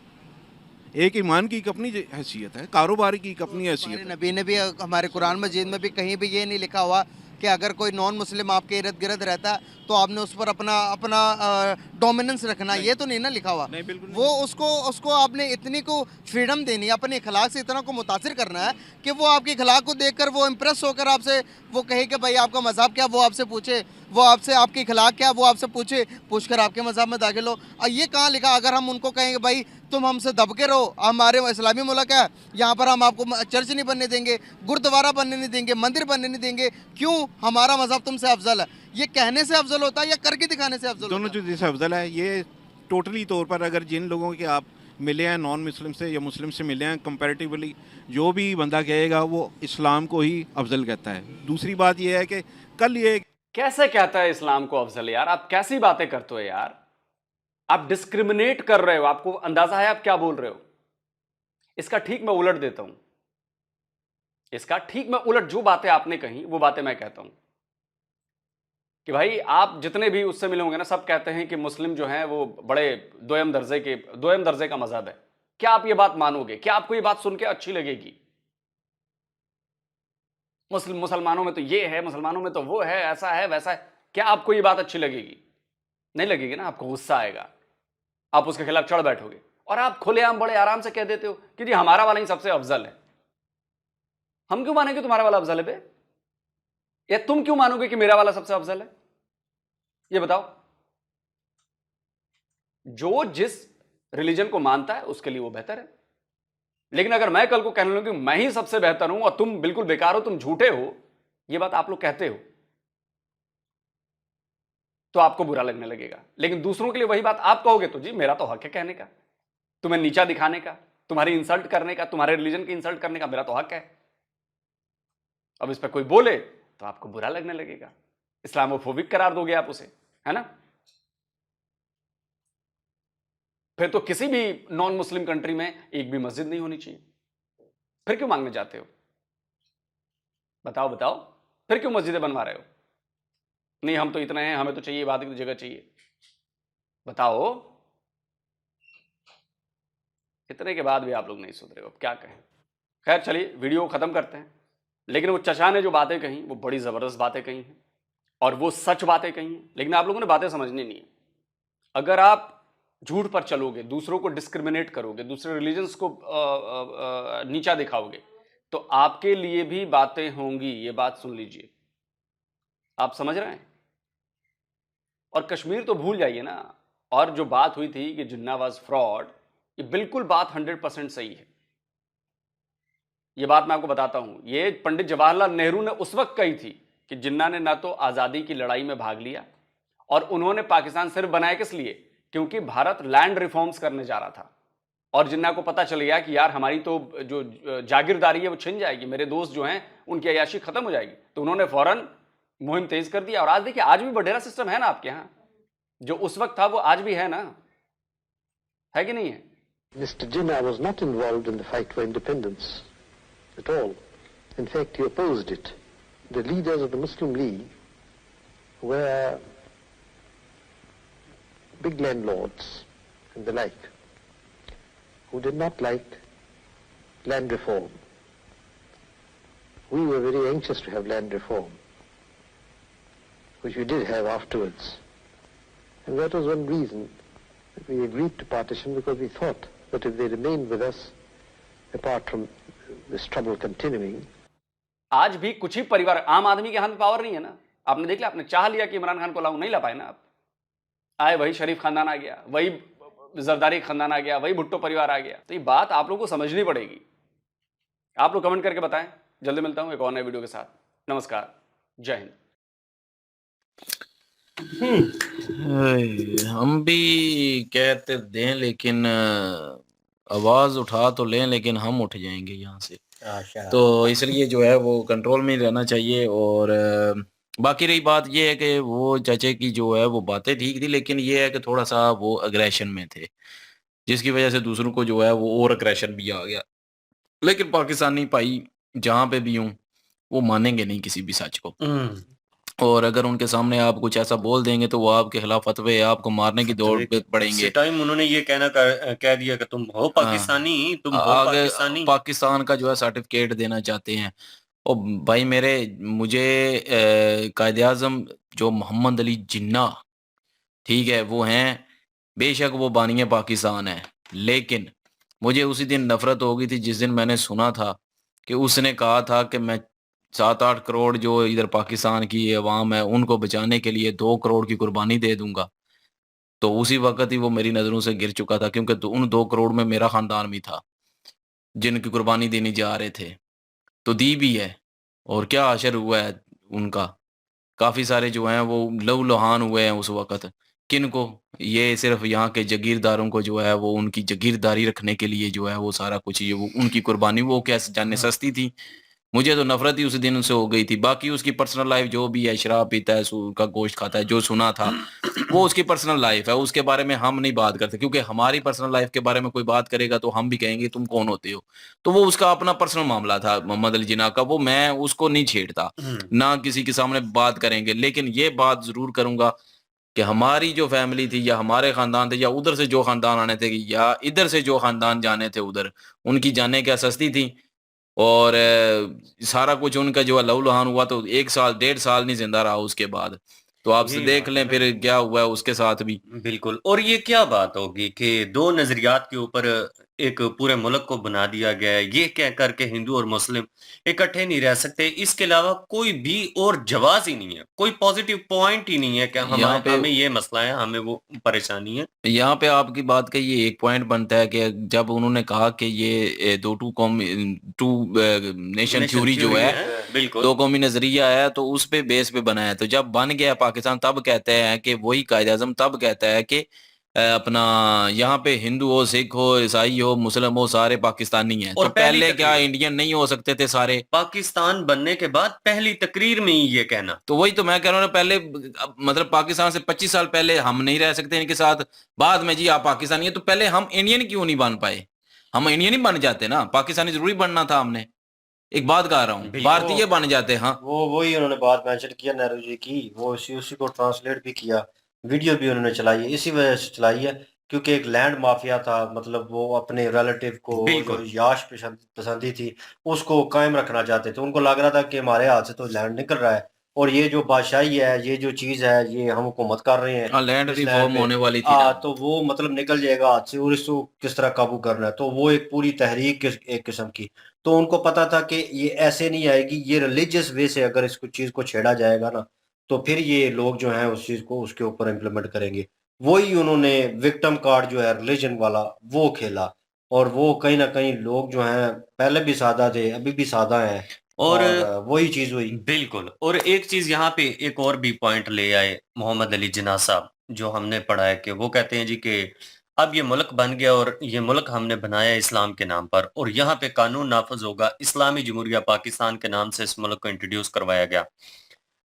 एक ईमान की एक अपनी हैसियत है, कारोबार की एक अपनी हैसियत है। नबी ने भी, हमारे कुरान मजीद में भी कहीं भी ये नहीं लिखा हुआ कि अगर कोई नॉन मुस्लिम आपके इर्द गिर्द रहता है तो आपने उस पर अपना डोमिनेंस रखना, ये तो नहीं ना लिखा हुआ। नहीं, बिल्कुल वो उसको आपने इतनी को फ्रीडम देनी है, अपने इखलाक से इतना को मुतासिर करना है कि वो आपके इखलाक को देखकर वो इम्प्रेस होकर आपसे वो कहे कि भाई आपका मज़हब क्या, वो आपसे पूछे, वो आपसे आपकी इखलाक क्या, वो आपसे पूछकर आपके मज़हब में दाखिल हो। और ये कहाँ लिखा? अगर हम उनको कहेंगे भाई तुम हमसे दबके रहो, हमारे इस्लामी मुल्क है, यहाँ पर हम आपको चर्च नहीं बनने देंगे, गुरुद्वारा बनने नहीं देंगे, मंदिर बनने नहीं देंगे, क्यों? हमारा मज़हब तुमसे अफजल है। ये कहने से अफजल होता है या करके दिखाने से अफजल? दोनों चीज़ से अफजल है। ये टोटली तौर पर अगर जिन लोगों के आप मिले हैं, नॉन मुस्लिम से या मुस्लिम से मिले हैं, कंपैरेटिवली जो भी बंदा कहेगा वो इस्लाम को ही अफजल कहता है। दूसरी बात ये है कि कल ये कैसे कहता है इस्लाम को अफजल? यार आप कैसी बातें करते हो यार, आप डिस्क्रिमिनेट कर रहे हो, आपको अंदाजा है आप क्या बोल रहे हो? इसका ठीक मैं उलट देता हूं, इसका ठीक मैं उलट, जो बातें आपने कही वो बातें मैं कहता हूं कि भाई आप जितने भी उससे मिले होंगे ना, सब कहते हैं कि मुस्लिम जो हैं वो बड़े दोयम दर्जे का मजहब है। क्या आप ये बात मानोगे? क्या आपको ये बात सुन के अच्छी लगेगी? मुसलमानों में तो ये है, मुसलमानों में तो वो है, ऐसा है वैसा है, क्या आपको ये बात अच्छी लगेगी? नहीं लगेगी ना, आपको गुस्सा आएगा, आप उसके खिलाफ चढ़ बैठोगे और आप खुलेआम बड़े आराम से कह देते हो कि जी हमारा वाला ही सबसे अफजल है। हम क्यों मानेंगे तुम्हारा वाला अफजल है बे? या तुम क्यों मानोगे कि मेरा वाला सबसे अफजल है? ये बताओ। जो जिस रिलीजन को मानता है उसके लिए वो बेहतर है, लेकिन अगर मैं कल को कहने लगूं कि मैं ही सबसे बेहतर हूं और तुम बिल्कुल बेकार हो, तुम झूठे हो, ये बात आप लोग कहते हो, तो आपको बुरा लगने लगेगा। लेकिन दूसरों के लिए वही बात आप कहोगे तो जी मेरा तो हक है कहने का, तुम्हें नीचा दिखाने का, तुम्हारी इंसल्ट करने का, तुम्हारे रिलीजन की इंसल्ट करने का मेरा तो हक है। अब इस पर कोई बोले तो आपको बुरा लगने लगेगा, इस्लामोफोबिक करार दोगे आप उसे, है ना? फिर तो किसी भी नॉन मुस्लिम कंट्री में एक भी मस्जिद नहीं होनी चाहिए। फिर क्यों मांगने जाते हो? बताओ बताओ, फिर क्यों मस्जिदें बनवा रहे हो? नहीं हम तो इतने हैं, हमें तो चाहिए, इबादत की जगह चाहिए। बताओ। इतने के बाद भी आप लोग नहीं सुधरे हो, अब क्या कहें। खैर चलिए वीडियो खत्म करते हैं। लेकिन वो चचा ने जो बातें कही वो बड़ी जबरदस्त बातें कही हैं और वो सच बातें कही हैं, लेकिन आप लोगों ने बातें समझनी नहीं है। अगर आप झूठ पर चलोगे, दूसरों को डिस्क्रिमिनेट करोगे, दूसरे रिलीजन्स को नीचा दिखाओगे, तो आपके लिए भी बातें होंगी। ये बात सुन लीजिए, आप समझ रहे हैं? और कश्मीर तो भूल जाइए ना। और जो बात हुई थी कि जिन्ना वाज फ्रॉड, ये बिल्कुल बात 100% सही है। ये बात मैं आपको बताता हूं, ये पंडित जवाहरलाल नेहरू ने उस वक्त कही थी कि जिन्ना ने ना तो आज़ादी की लड़ाई में भाग लिया, और उन्होंने पाकिस्तान सिर्फ बनाया किस लिए क्योंकि भारत लैंड रिफॉर्म्स करने जा रहा था और जिन्ना को पता चल गया कि यार हमारी तो जो जागीरदारी है वो छिन जाएगी, मेरे दोस्त जो हैं उनकी अय्याशी खत्म हो जाएगी, तो उन्होंने फौरन मुहिम तेज कर दिया। और आज देखिए, आज भी बडेरा सिस्टम है ना आपके यहाँ, जो उस वक्त था वो आज भी है ना, है कि नहीं है? Mr. Jinnah was not involved in the fight for independence at all. In fact, he opposed it. The leaders of the Muslim League were big landlords and the like, who did not like land reform. We were very anxious to have land reform, which we did have afterwards. And that was one reason that we agreed to partition, because we thought that if they remained with us, apart from this trouble continuing. आज भी कुछ ही परिवार, आम आदमी के हाथ में power नहीं है ना। आपने देख लिया, आपने चाह लिया कि इमरान खान को लाऊं, नहीं ला पाए ना आप। आए वही शरीफ खानदान आ गया, वही जरदारी खानदान आ गया, वही भुट्टो परिवार आ गया। तो ये बात आप लोगों को समझनी पड़ेगी। आप लोग कमेंट करके बताएं। जल्दी मिलता हूं एक और नए वीडियो के साथ। नमस्कार, जय हिंद। हम भी कहते दें, लेकिन आवाज उठा तो लें, लेकिन हम उठ जाएंगे यहाँ से। तो इसलिए जो है वो कंट्रोल में रहना चाहिए। और बाकी रही बात ये है कि वो चाचे की जो है वो बातें ठीक थी, लेकिन ये है कि थोड़ा सा वो अग्रेशन में थे, जिसकी वजह से दूसरों को जो है वो और अग्रेशन भी आ गया। लेकिन पाकिस्तानी भाई जहाँ पे भी हूँ वो मानेंगे नहीं किसी भी सच को, और अगर उनके सामने आप कुछ ऐसा बोल देंगे तो वो आपके खिलाफ फतवे, आपको मारने की दौड़ पे पड़ेंगे। टाइम उन्होंने ये कह दिया कि तुम हो पाकिस्तानी, तुम हो आगे पाकिस्तानी। पाकिस्तान का जो है सर्टिफिकेट देना चाहते हैं। और भाई मुझे कायद आज़म जो मोहम्मद अली जिन्ना, ठीक है, वो हैं, बेशक वो बानी पाकिस्तान है, लेकिन मुझे उसी दिन नफरत हो गई थी जिस दिन मैंने सुना था कि उसने कहा था कि मैं 7-8 करोड़ जो इधर पाकिस्तान की अवाम है उनको बचाने के लिए 2 करोड़ की कुर्बानी दे दूंगा। तो उसी वक्त ही वो मेरी नज़रों से गिर चुका था, क्योंकि उन 2 करोड़ में मेरा ख़ानदान भी था जिनकी कुर्बानी देने जा रहे थे। तो दी भी है, और क्या असर हुआ है उनका। काफ़ी सारे जो हैं वो लहू-लुहान हुए हैं उस वक़्त। किनको? ये सिर्फ़ यहाँ के जागीरदारों को जो है वो उनकी जागीरदारी रखने के लिए जो है वो सारा कुछ, ये वो उनकी कुर्बानी वो क्या जाने सस्ती थी। मुझे तो नफ़रत ही उस दिन से हो गई थी। बाकी उसकी पर्सनल लाइफ़ जो भी है, शराब पीता है, सूअर का गोश्त खाता है, जो सुना था वो उसकी पर्सनल लाइफ़ है, उसके बारे में हम नहीं बात करते, क्योंकि हमारी पर्सनल लाइफ़ के बारे में कोई बात करेगा तो हम भी कहेंगे तुम कौन होते हो। तो वो उसका अपना पर्सनल मामला था मोहम्मद अली जिन्ना का, वो मैं उसको नहीं छेड़ता, ना किसी के सामने बात करेंगे। लेकिन ये बात ज़रूर करूँगा कि हमारी जो फैमिली थी या हमारे ख़ानदान थे या उधर से जो ख़ानदान आने थे या इधर से जो ख़ानदान जाने थे उधर, उनकी जानें क्या सस्ती थी। और सारा कुछ उनका जो है लहू-लुहान हुआ तो 1 साल 1.5 साल नहीं ज़िंदा रहा उसके बाद। तो आप देख लें फिर क्या हुआ है उसके साथ भी। बिल्कुल। और ये क्या बात होगी कि 2 नजरियात के ऊपर एक पूरे मुल्क को बना दिया गया है। ये कह कर के हिंदू और मुस्लिम इकट्ठे नहीं रह सकते, इसके अलावा कोई भी और जवाब ही नहीं है, कोई पॉजिटिव पॉइंट ही नहीं है कि हमें ये मसला है, हमें वो परेशानी है। यहाँ पे आपकी बात का ये एक पॉइंट बनता है कि जब उन्होंने कहा कि ये टू नेशन थ्योरी जो है, बिल्कुल 2 कौमी नजरिया है, तो उस पे बेस पे बना है। तो जब बन गया पाकिस्तान तब कहते हैं कि वही कायद आज़म तब कहता है कि अपना यहाँ पे हिंदू हो, सिख हो, ईसाई हो, मुस्लिम हो, सारे पाकिस्तानी हैं। और तो पहले क्या इंडियन नहीं हो सकते थे सारे? पाकिस्तान बनने के बाद पहली तकरीर में ही ये कहना। तो वही तो मैं कह रहा हूँ ना, पहले मतलब पाकिस्तान से 25 साल पहले हम नहीं रह सकते इनके साथ, बाद में जी आप पाकिस्तानी है, तो पहले हम इंडियन क्यों नहीं बन पाए? हम इंडियन ही बन जाते ना, पाकिस्तानी जरूरी बनना था हमने। एक बात कह रहा हूँ, भारतीय बन जाते। हाँ, वही उन्होंने बात मेंशन किया नेहरू जी की, वो उसी को ट्रांसलेट भी किया, वीडियो भी उन्होंने चलाई है, इसी वजह से चलाई है क्योंकि एक लैंड माफिया था, मतलब वो अपने रिलेटिव को जो याश पसंदी थी उसको कायम रखना चाहते थे। उनको लग रहा था कि हमारे हाथ से तो लैंड निकल रहा है और ये जो बादशाही है, ये जो चीज है, ये हम हुकूमत कर रहे हैं, लैंड रिफॉर्म होने वाली थी ना, तो वो मतलब निकल जाएगा हाथ से और इसको किस तरह काबू करना है। तो वो एक पूरी तहरीक एक किस्म की, तो उनको पता था कि ये ऐसे नहीं आएगी, ये रिलीजियस वे से अगर इसको चीज को छेड़ा जाएगा ना तो फिर ये लोग जो हैं उस चीज को उसके ऊपर इम्प्लीमेंट करेंगे। वही उन्होंने विक्टिम कार्ड जो है रिलीजन वाला वो खेला, और वो कहीं ना कहीं लोग जो हैं पहले भी सादा थे, अभी भी सादा हैं। और वही चीज हुई। बिल्कुल। और एक चीज यहाँ पे एक और भी पॉइंट ले आए मोहम्मद अली जिन्ना साहब, जो हमने पढ़ा है कि वो कहते हैं जी कि अब ये मुल्क बन गया और ये मुल्क हमने बनाया इस्लाम के नाम पर, और यहाँ पे कानून नाफज होगा, इस्लामी जमहूरिया पाकिस्तान के नाम से इस मुल्क को इंट्रोड्यूस करवाया गया।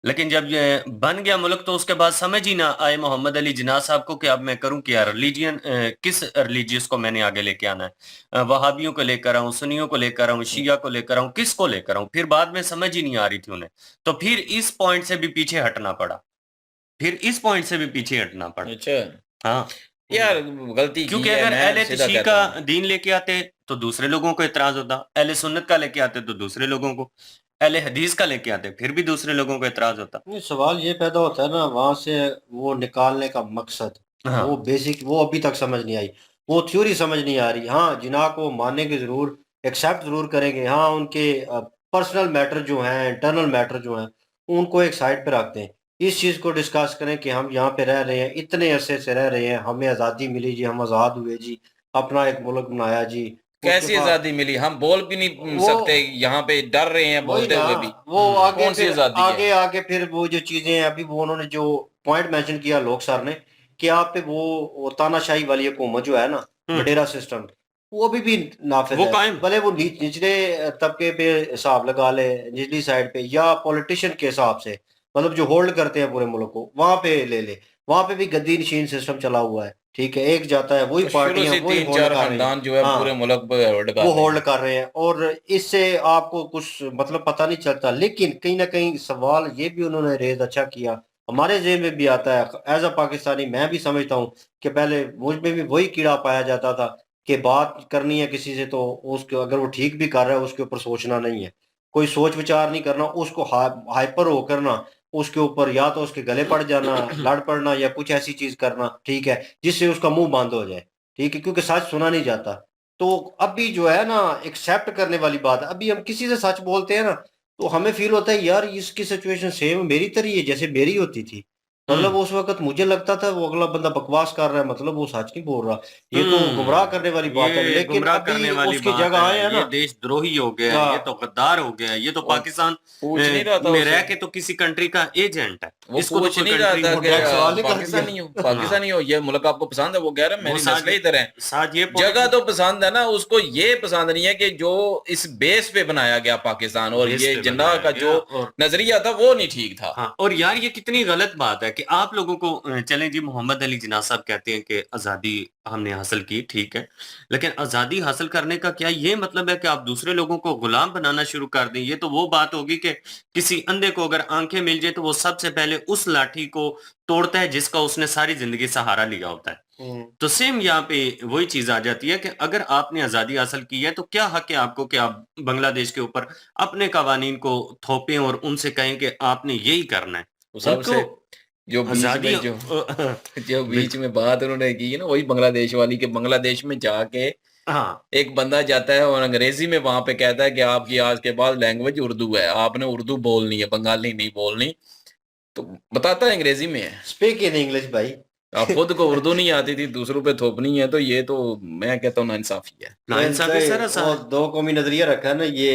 लेकिन जब ये बन गया मुल्क तो उसके बाद समझ ही ना आए मोहम्मद अली जिन्ना साहब को कि अब मैं करूं क्या, रिलीजियन किस रिलीजियस को मैंने आगे लेके आना है, वहाबियों को लेकर आऊं, सुन्नियों को लेकर आऊं, शिया को लेकर आऊं, किस को लेकर आऊं। फिर बाद में समझ ही नहीं आ रही थी उन्हें, तो फिर इस पॉइंट से भी पीछे हटना पड़ा, फिर इस पॉइंट से भी पीछे हटना पड़ा। अच्छा हाँ, यार गलती की क्योंकि है, अगर मैं अहले सीधा तशरीह कहता का हूँ। दीन लेके आते तो दूसरे लोगों को इतराज होता, अहले सुन्नत का लेके आते तो दूसरे लोगों को, अहले हदीस का लेके आते फिर भी दूसरे लोगों को इतराज होता। नहीं, सवाल ये पैदा होता है ना वहां से वो निकालने का मकसद, हाँ, वो बेसिक वो अभी तक समझ नहीं आई, वो थ्योरी समझ नहीं आ रही। हाँ, जिना को मानने के जरूर एक्सेप्ट जरूर करेंगे, हाँ उनके पर्सनल मैटर जो हैं, इंटरनल मैटर जो हैं, उनको एक साइड पे रखते हैं। इस चीज को डिस्कस करें कि हम यहाँ पे रह रहे हैं, इतने अरसे से रह रहे हैं, हमें आज़ादी मिली जी, हम आज़ाद हुए जी, अपना एक मुल्क बनाया जी। उसके कैसी बाद आजादी मिली? हम बोल भी नहीं वो सकते, यहाँ पे डर रहे हैं वही बोलते ना, हुए भी। वो आगे कौन सी फिर आजादी है? आगे आगे फिर वो जो चीजें हैं, अभी वो उन्होंने जो पॉइंट मेंशन किया लोग सर ने, कि आप पे वो तानाशाही वाली हुकूमत जो है ना, वडेरा सिस्टम, वो अभी भी नाफिज वो है। कायम। भले वो निचले तबके पे हिसाब लगा ले, निचली साइड पे, या पॉलिटिशियन के हिसाब से, मतलब जो होल्ड करते हैं पूरे मुल्क को, वहां पे ले ले, वहां पे भी गद्दी नशीन सिस्टम चला हुआ है। ठीक है, एक जाता है, वही तो शुरू पार्टियां से वही तीन होल्ड चार कर रहे हैं। खानदान जो है पूरे हाँ, मुल्क पे होल्ड कर वो रहे होल्ड हैं। कर रहे हैं, और इससे आपको कुछ मतलब पता नहीं चलता। लेकिन कहीं ना कहीं सवाल ये भी उन्होंने रेज अच्छा किया, हमारे जेहन में भी आता है एज अ पाकिस्तानी, मैं भी समझता हूँ कि पहले मुझ में भी वही कीड़ा पाया जाता था कि बात करनी है किसी से तो उसको, अगर वो ठीक भी कर रहा है उसके ऊपर सोचना नहीं है, कोई सोच विचार नहीं करना, उसको हाइपर होकर ना उसके ऊपर या तो उसके गले पड़ जाना, लड़ पड़ना, या कुछ ऐसी चीज करना, ठीक है, जिससे उसका मुंह बंद हो जाए। ठीक है, क्योंकि सच सुना नहीं जाता। तो अभी जो है ना, एक्सेप्ट करने वाली बात है, अभी हम किसी से सच बोलते हैं ना, तो हमें फील होता है यार इसकी सिचुएशन सेम मेरी तरह ही है जैसे मेरी होती थी। मतलब उस वक्त मुझे लगता था वो अगला बंदा बकवास कर रहा है, मतलब वो सच नहीं बोल रहा, ये तो गुमराह करने वाली बात है। ये लेकिन गुमराह करने अभी वाली उसकी बात जगह आए है, हैं ये ना। देशद्रोही हो गया है, ये तो हाँ, गद्दार हो गया है, ये तो और पाकिस्तान पूछ नहीं रहा था में उसे, रह के तो किसी कंट्री का एजेंट है, वो इसको तो पूछ कोई नहीं रहा कंट्री था नहीं कि डायरेक्ट सवाल बोलती। नहीं कर दिया। पाकिस्तानी हो, हाँ, पाकिस्तानी हो, ये मुल्क आपको पसंद है? वो कह रहा है वो मेरी साथ नस्लें इधर हैं। साथ ये जगह पॉइंट तो पसंद है ना उसको, ये पसंद नहीं है कि जो इस बेस पे बनाया गया पाकिस्तान, और बेस ये पे जिन्ना बनाया का गया। जो और नजरिया था वो नहीं ठीक था। हाँ, और यार ये कितनी गलत बात है कि आप लोगों को चलें जी, मोहम्मद अली जिन्ना साहब कहते हैं कि आज़ादी हमने हासिल की, ठीक है, लेकिन आज़ादी हासिल करने का क्या ये मतलब है कि आप दूसरे लोगों को गुलाम बनाना शुरू कर दें? ये तो वो बात होगी कि किसी अंधे को अगर आंखें मिल जाए तो वो सबसे पहले उस लाठी को तोड़ता है जिसका उसने सारी जिंदगी सहारा लिया होता है। तो सेम यहाँ पे वही चीज आ जाती है कि अगर आपने आजादी हासिल की है तो क्या हक है आपको कि आप बांग्लादेश के ऊपर अपने कवानीन को थोपें और उनसे कहें कि आपने यही करना है। तो उनको सबसे जो बीच आजादी में जो बीच में बात उन्होंने की है ना, वही बांग्लादेश वाली, के बांग्लादेश में जाके हाँ, एक बंदा जाता है और अंग्रेजी में वहां पे कहता है कि आपकी आज के बाद लैंग्वेज उर्दू है, आपने उर्दू बोलनी है, बंगाली नहीं बोलनी। तो बताता है अंग्रेजी में है। स्पीक इन इंग्लिश भाई। आप खुद को उर्दू नहीं आती थी, दूसरों पे थोपनी है, तो ये तो मैं कहता हूँ नाइंसाफी है। नाइंसाफी सरासर वो है। दो कौमी नजरिया रखा है ना ये,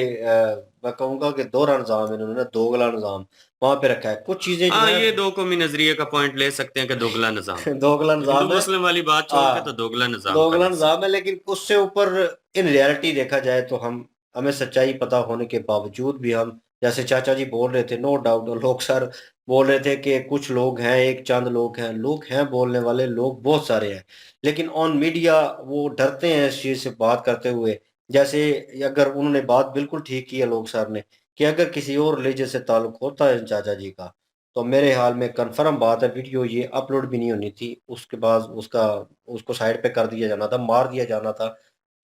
मैं कहूंगा कि दोहरा निजाम इन्होंने ना, दोगला निजाम वहां पे रखा है। कुछ चीजें जो हाँ, है ये दो कौमी नजरिए का पॉइंट ले सकते हैं कि दोगला निजाम, दोगला हिंदू निजाम है। मुस्लिम वाली बात छोड़ के तो हाँ, दोगला निजाम का दोगला हिस्सा। निजाम है, लेकिन उससे ऊपर इन रियलिटी देखा जाए तो हमें सच्चाई पता होने के बावजूद भी हम, जैसे चाचा जी बोल रहे थे, नो डाउट, और लोग सर बोल रहे थे कि कुछ लोग हैं, एक चंद लोग हैं बोलने वाले लोग बहुत सारे हैं, लेकिन ऑन मीडिया वो डरते हैं इस चीज से बात करते हुए। जैसे अगर उन्होंने बात बिल्कुल ठीक की है लोग सर ने, कि अगर किसी और रिलीजन से ताल्लुक होता है इन चाचा जी का, तो मेरे हाल में कंफर्म बात है, वीडियो ये अपलोड भी नहीं होनी थी, उसके बाद उसको साइड पे कर दिया जाना था, मार दिया जाना था,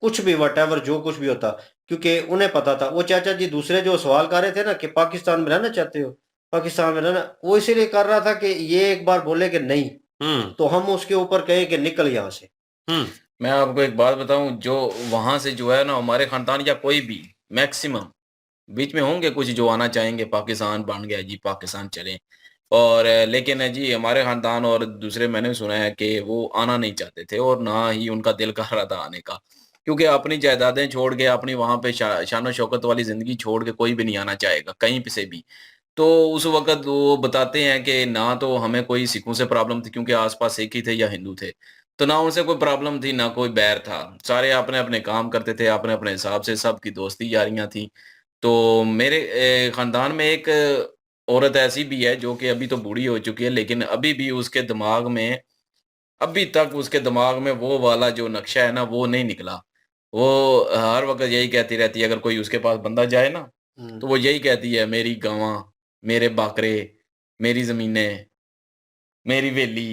कुछ भी वटेवर जो कुछ भी होता। क्योंकि उन्हें पता था, वो चाचा जी दूसरे जो सवाल कर रहे थे ना कि पाकिस्तान में रहना चाहते हो, पाकिस्तान में रहना, वो इसीलिए कर रहा था कि ये एक बार बोले कि नहीं, तो हम उसके ऊपर कहें कि निकल यहाँ से। मैं आपको एक बात बताऊं, जो वहां से जो है ना, हमारे खानदान या कोई भी मैक्सिमम, बीच में होंगे कुछ जो आना चाहेंगे, पाकिस्तान बन गया जी, पाकिस्तान चलें, और लेकिन जी हमारे खानदान और दूसरे मैंने सुना है कि वो आना नहीं चाहते थे, और ना ही उनका दिल कर रहा था आने का, क्योंकि अपनी जायदादें छोड़ के अपनी वहां पे शानो शौकत वाली जिंदगी छोड़ के कोई भी नहीं आना चाहेगा कहीं पे से भी। तो उस वक्त वो बताते हैं कि ना तो हमें कोई सिखों से प्रॉब्लम थी क्योंकि आसपास सिख ही थे या हिंदू थे, तो ना उनसे कोई प्रॉब्लम थी ना कोई बैर था, सारे अपने अपने काम करते थे अपने अपने हिसाब से, सबकी दोस्ती यारियां थी। तो मेरे खानदान में एक औरत ऐसी भी है जो कि अभी तो बूढ़ी हो चुकी है, लेकिन अभी भी उसके दिमाग में, अभी तक उसके दिमाग में वो वाला जो नक्शा है ना वो नहीं निकला। वो हर वक्त यही कहती रहती है, अगर कोई उसके पास बंदा जाए ना तो वो यही कहती है, मेरी गावां, मेरे बाकरे, मेरी जमीनें, मेरी वेली,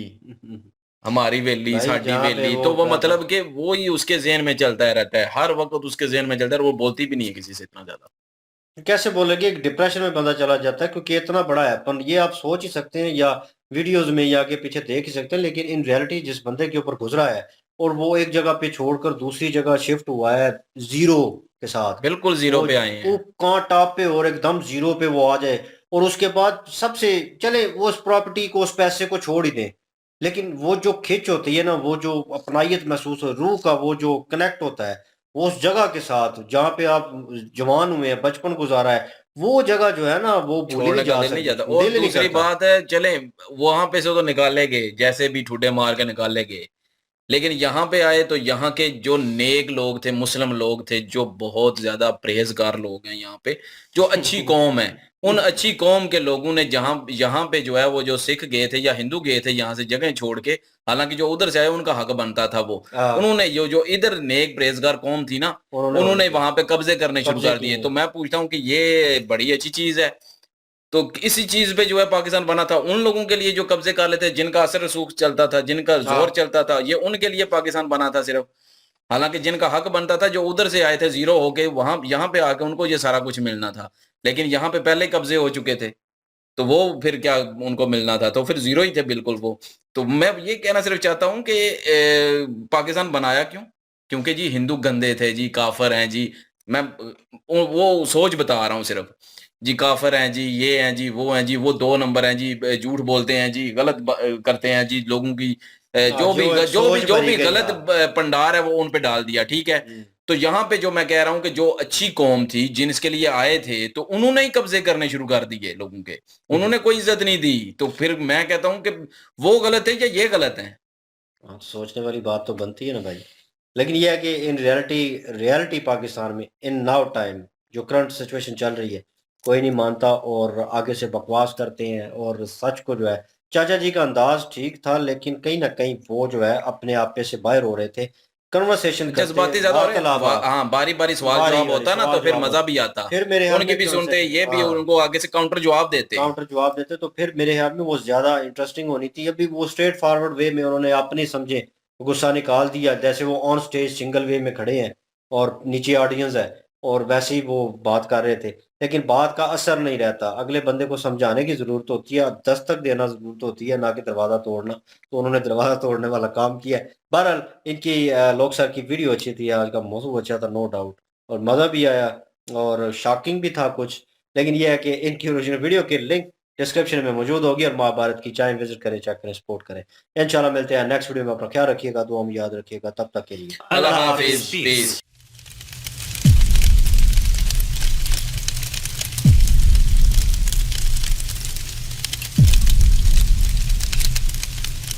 हमारी वेली, भाई साडी जहाँ पे वेली। वो तो वो क्या था, मतलब कि वो ही उसके ज़हन में चलता रहता है, हर वक्त उसके ज़हन में चलता है और वो बोलती भी नहीं है किसी से इतना ज़्यादा। कैसे बोलेंगे, एक डिप्रेशन में बंदा चला जाता है क्योंकि इतना बड़ा है अपन, ये आप सोच ही सकते हैं या वीडियोस में या के पीछे देख ही सकते हैं, लेकिन इन रियलिटी जिस बंदे के ऊपर गुजरा है और वो एक जगह पे छोड़कर दूसरी जगह शिफ्ट हुआ है जीरो के साथ, बिल्कुल ज़ीरो वो पे आए वो हैं। कहाँ टॉप पे और एकदम जीरो पे वो आ जाए, और उसके बाद सबसे चले वो उस प्रॉपर्टी को, उस पैसे को छोड़ ही दें, लेकिन वो जो खिंच होती है ना, वो जो अपनाइयत महसूस हो, रूह का वो जो कनेक्ट होता है वो उस जगह के साथ जहाँ पे आप जवान हुए हैं, बचपन गुजारा है, वो जगह जो है ना वो भूली छोड़ने नहीं का जा दिल नहीं जाता। सकती, और दिल ही नहीं दूसरी करता। बात है, चले वहां पे से तो निकाले गए, जैसे भी ठुड्डे मार के निकाले गए, लेकिन यहाँ पे आए तो यहाँ के जो नेक लोग थे, मुस्लिम लोग थे, जो बहुत ज्यादा परहेजगार लोग हैं यहाँ पे, जो अच्छी कौम है, उन अच्छी कौम के लोगों ने जहाँ यहाँ पे जो है वो जो सिख गए थे या हिंदू गए थे यहाँ से जगह छोड़ के, हालांकि जो उधर से आए उनका हक बनता था वो, हाँ, उन्होंने जो जो इधर नेक परहेजगार कौम थी ना, उन्होंने वहां पे कब्जे करने शुरू कब्जे कर दिए। किए। तो मैं पूछता हूँ कि ये बड़ी अच्छी चीज है। तो इसी चीज पे जो है पाकिस्तान बना था, उन लोगों के लिए जो कब्जे कर लेते, जिनका असर रसूख चलता था, जिनका जोर हाँ, चलता था, ये उनके लिए पाकिस्तान बना था सिर्फ। हालांकि जिनका हक बनता था, जो उधर से आए थे जीरो होके, वहां यहाँ पे आके उनको ये सारा कुछ मिलना था, लेकिन यहाँ पे पहले कब्जे हो चुके थे, तो वो फिर क्या उनको मिलना था, तो फिर जीरो ही थे बिल्कुल वो। तो मैं ये कहना सिर्फ चाहता हूँ कि पाकिस्तान बनाया क्यों? क्योंकि जी हिंदू गंदे थे जी, काफर हैं जी। मैं वो सोच बता रहा हूँ सिर्फ, जी काफर हैं जी, ये हैं जी, वो हैं जी, वो 2 नंबर हैं जी, झूठ बोलते हैं जी, गलत करते हैं जी लोगों की, हाँ, जो एक सोच जो भरी भी गई गलत हाँ। पंडार है वो उन पे डाल दिया, ठीक है। तो यहाँ पे जो मैं कह रहा हूँ कि जो अच्छी कौम थी, जिनके लिए आए थे, तो उन्होंने ही कब्जे करने शुरू कर दिए लोगों के, उन्होंने कोई इज्जत नहीं दी। तो फिर मैं कहता हूँ कि वो गलत है या ये गलत है? हाँ, सोचने वाली बात तो बनती है ना भाई, लेकिन ये है कि इन रियलिटी पाकिस्तान में इन नाउ टाइम जो करंट सिचुएशन चल रही है, कोई नहीं मानता और आगे से बकवास करते हैं, और सच को जो है, चाचा जी का अंदाज ठीक था लेकिन कहीं ना कहीं वो जो है अपने आप पे से बाहर हो रहे थे, कन्वर्सेशन करते, जज्बाती ज्यादा हो रहे हैं। वार्तालाप, हाँ, बारी बारी सवाल बारी जवाब बारी होता ना, सवाल तो फिर जवाब मजा होता, भी आता, फिर मेरे ख्याल उनकी में भी कि सुनते, उनसे ये भी हाँ उनको आगे से काउंटर जवाब देते। काउंटर जवाब देते, तो फिर मेरे ख्याल में वो ज्यादा इंटरेस्टिंग होनी थी। अभी वो स्ट्रेट फॉरवर्ड वे में उन्होंने अपने समझे गुस्सा निकाल दिया, जैसे वो ऑन स्टेज सिंगल वे में खड़े हैं और नीचे ऑडियंस है और वैसे ही वो बात कर रहे थे, लेकिन बात का असर नहीं रहता, अगले बंदे को समझाने की जरूरत होती है, दस्तक देना जरूरत होती है, ना कि दरवाजा तोड़ना। तो उन्होंने दरवाजा तोड़ने वाला काम किया है। बहरहाल इनकी लोग सर की वीडियो अच्छी थी, आज का मौसम अच्छा था, नो डाउट, और मजा भी आया और शॉकिंग भी था कुछ, लेकिन यह है कि इनकी ओरिजिनल वीडियो की लिंक डिस्क्रिप्शन में मौजूद होगी, और महाभारत की चाहे विजिट करें, चेक करें, सपोर्ट करें। इंशाल्लाह मिलते हैं नेक्स्ट वीडियो में, अपना ख्याल रखिएगा, दुआ में याद रखिएगा, तब तक के लिए अल्लाह हाफिज, पीस।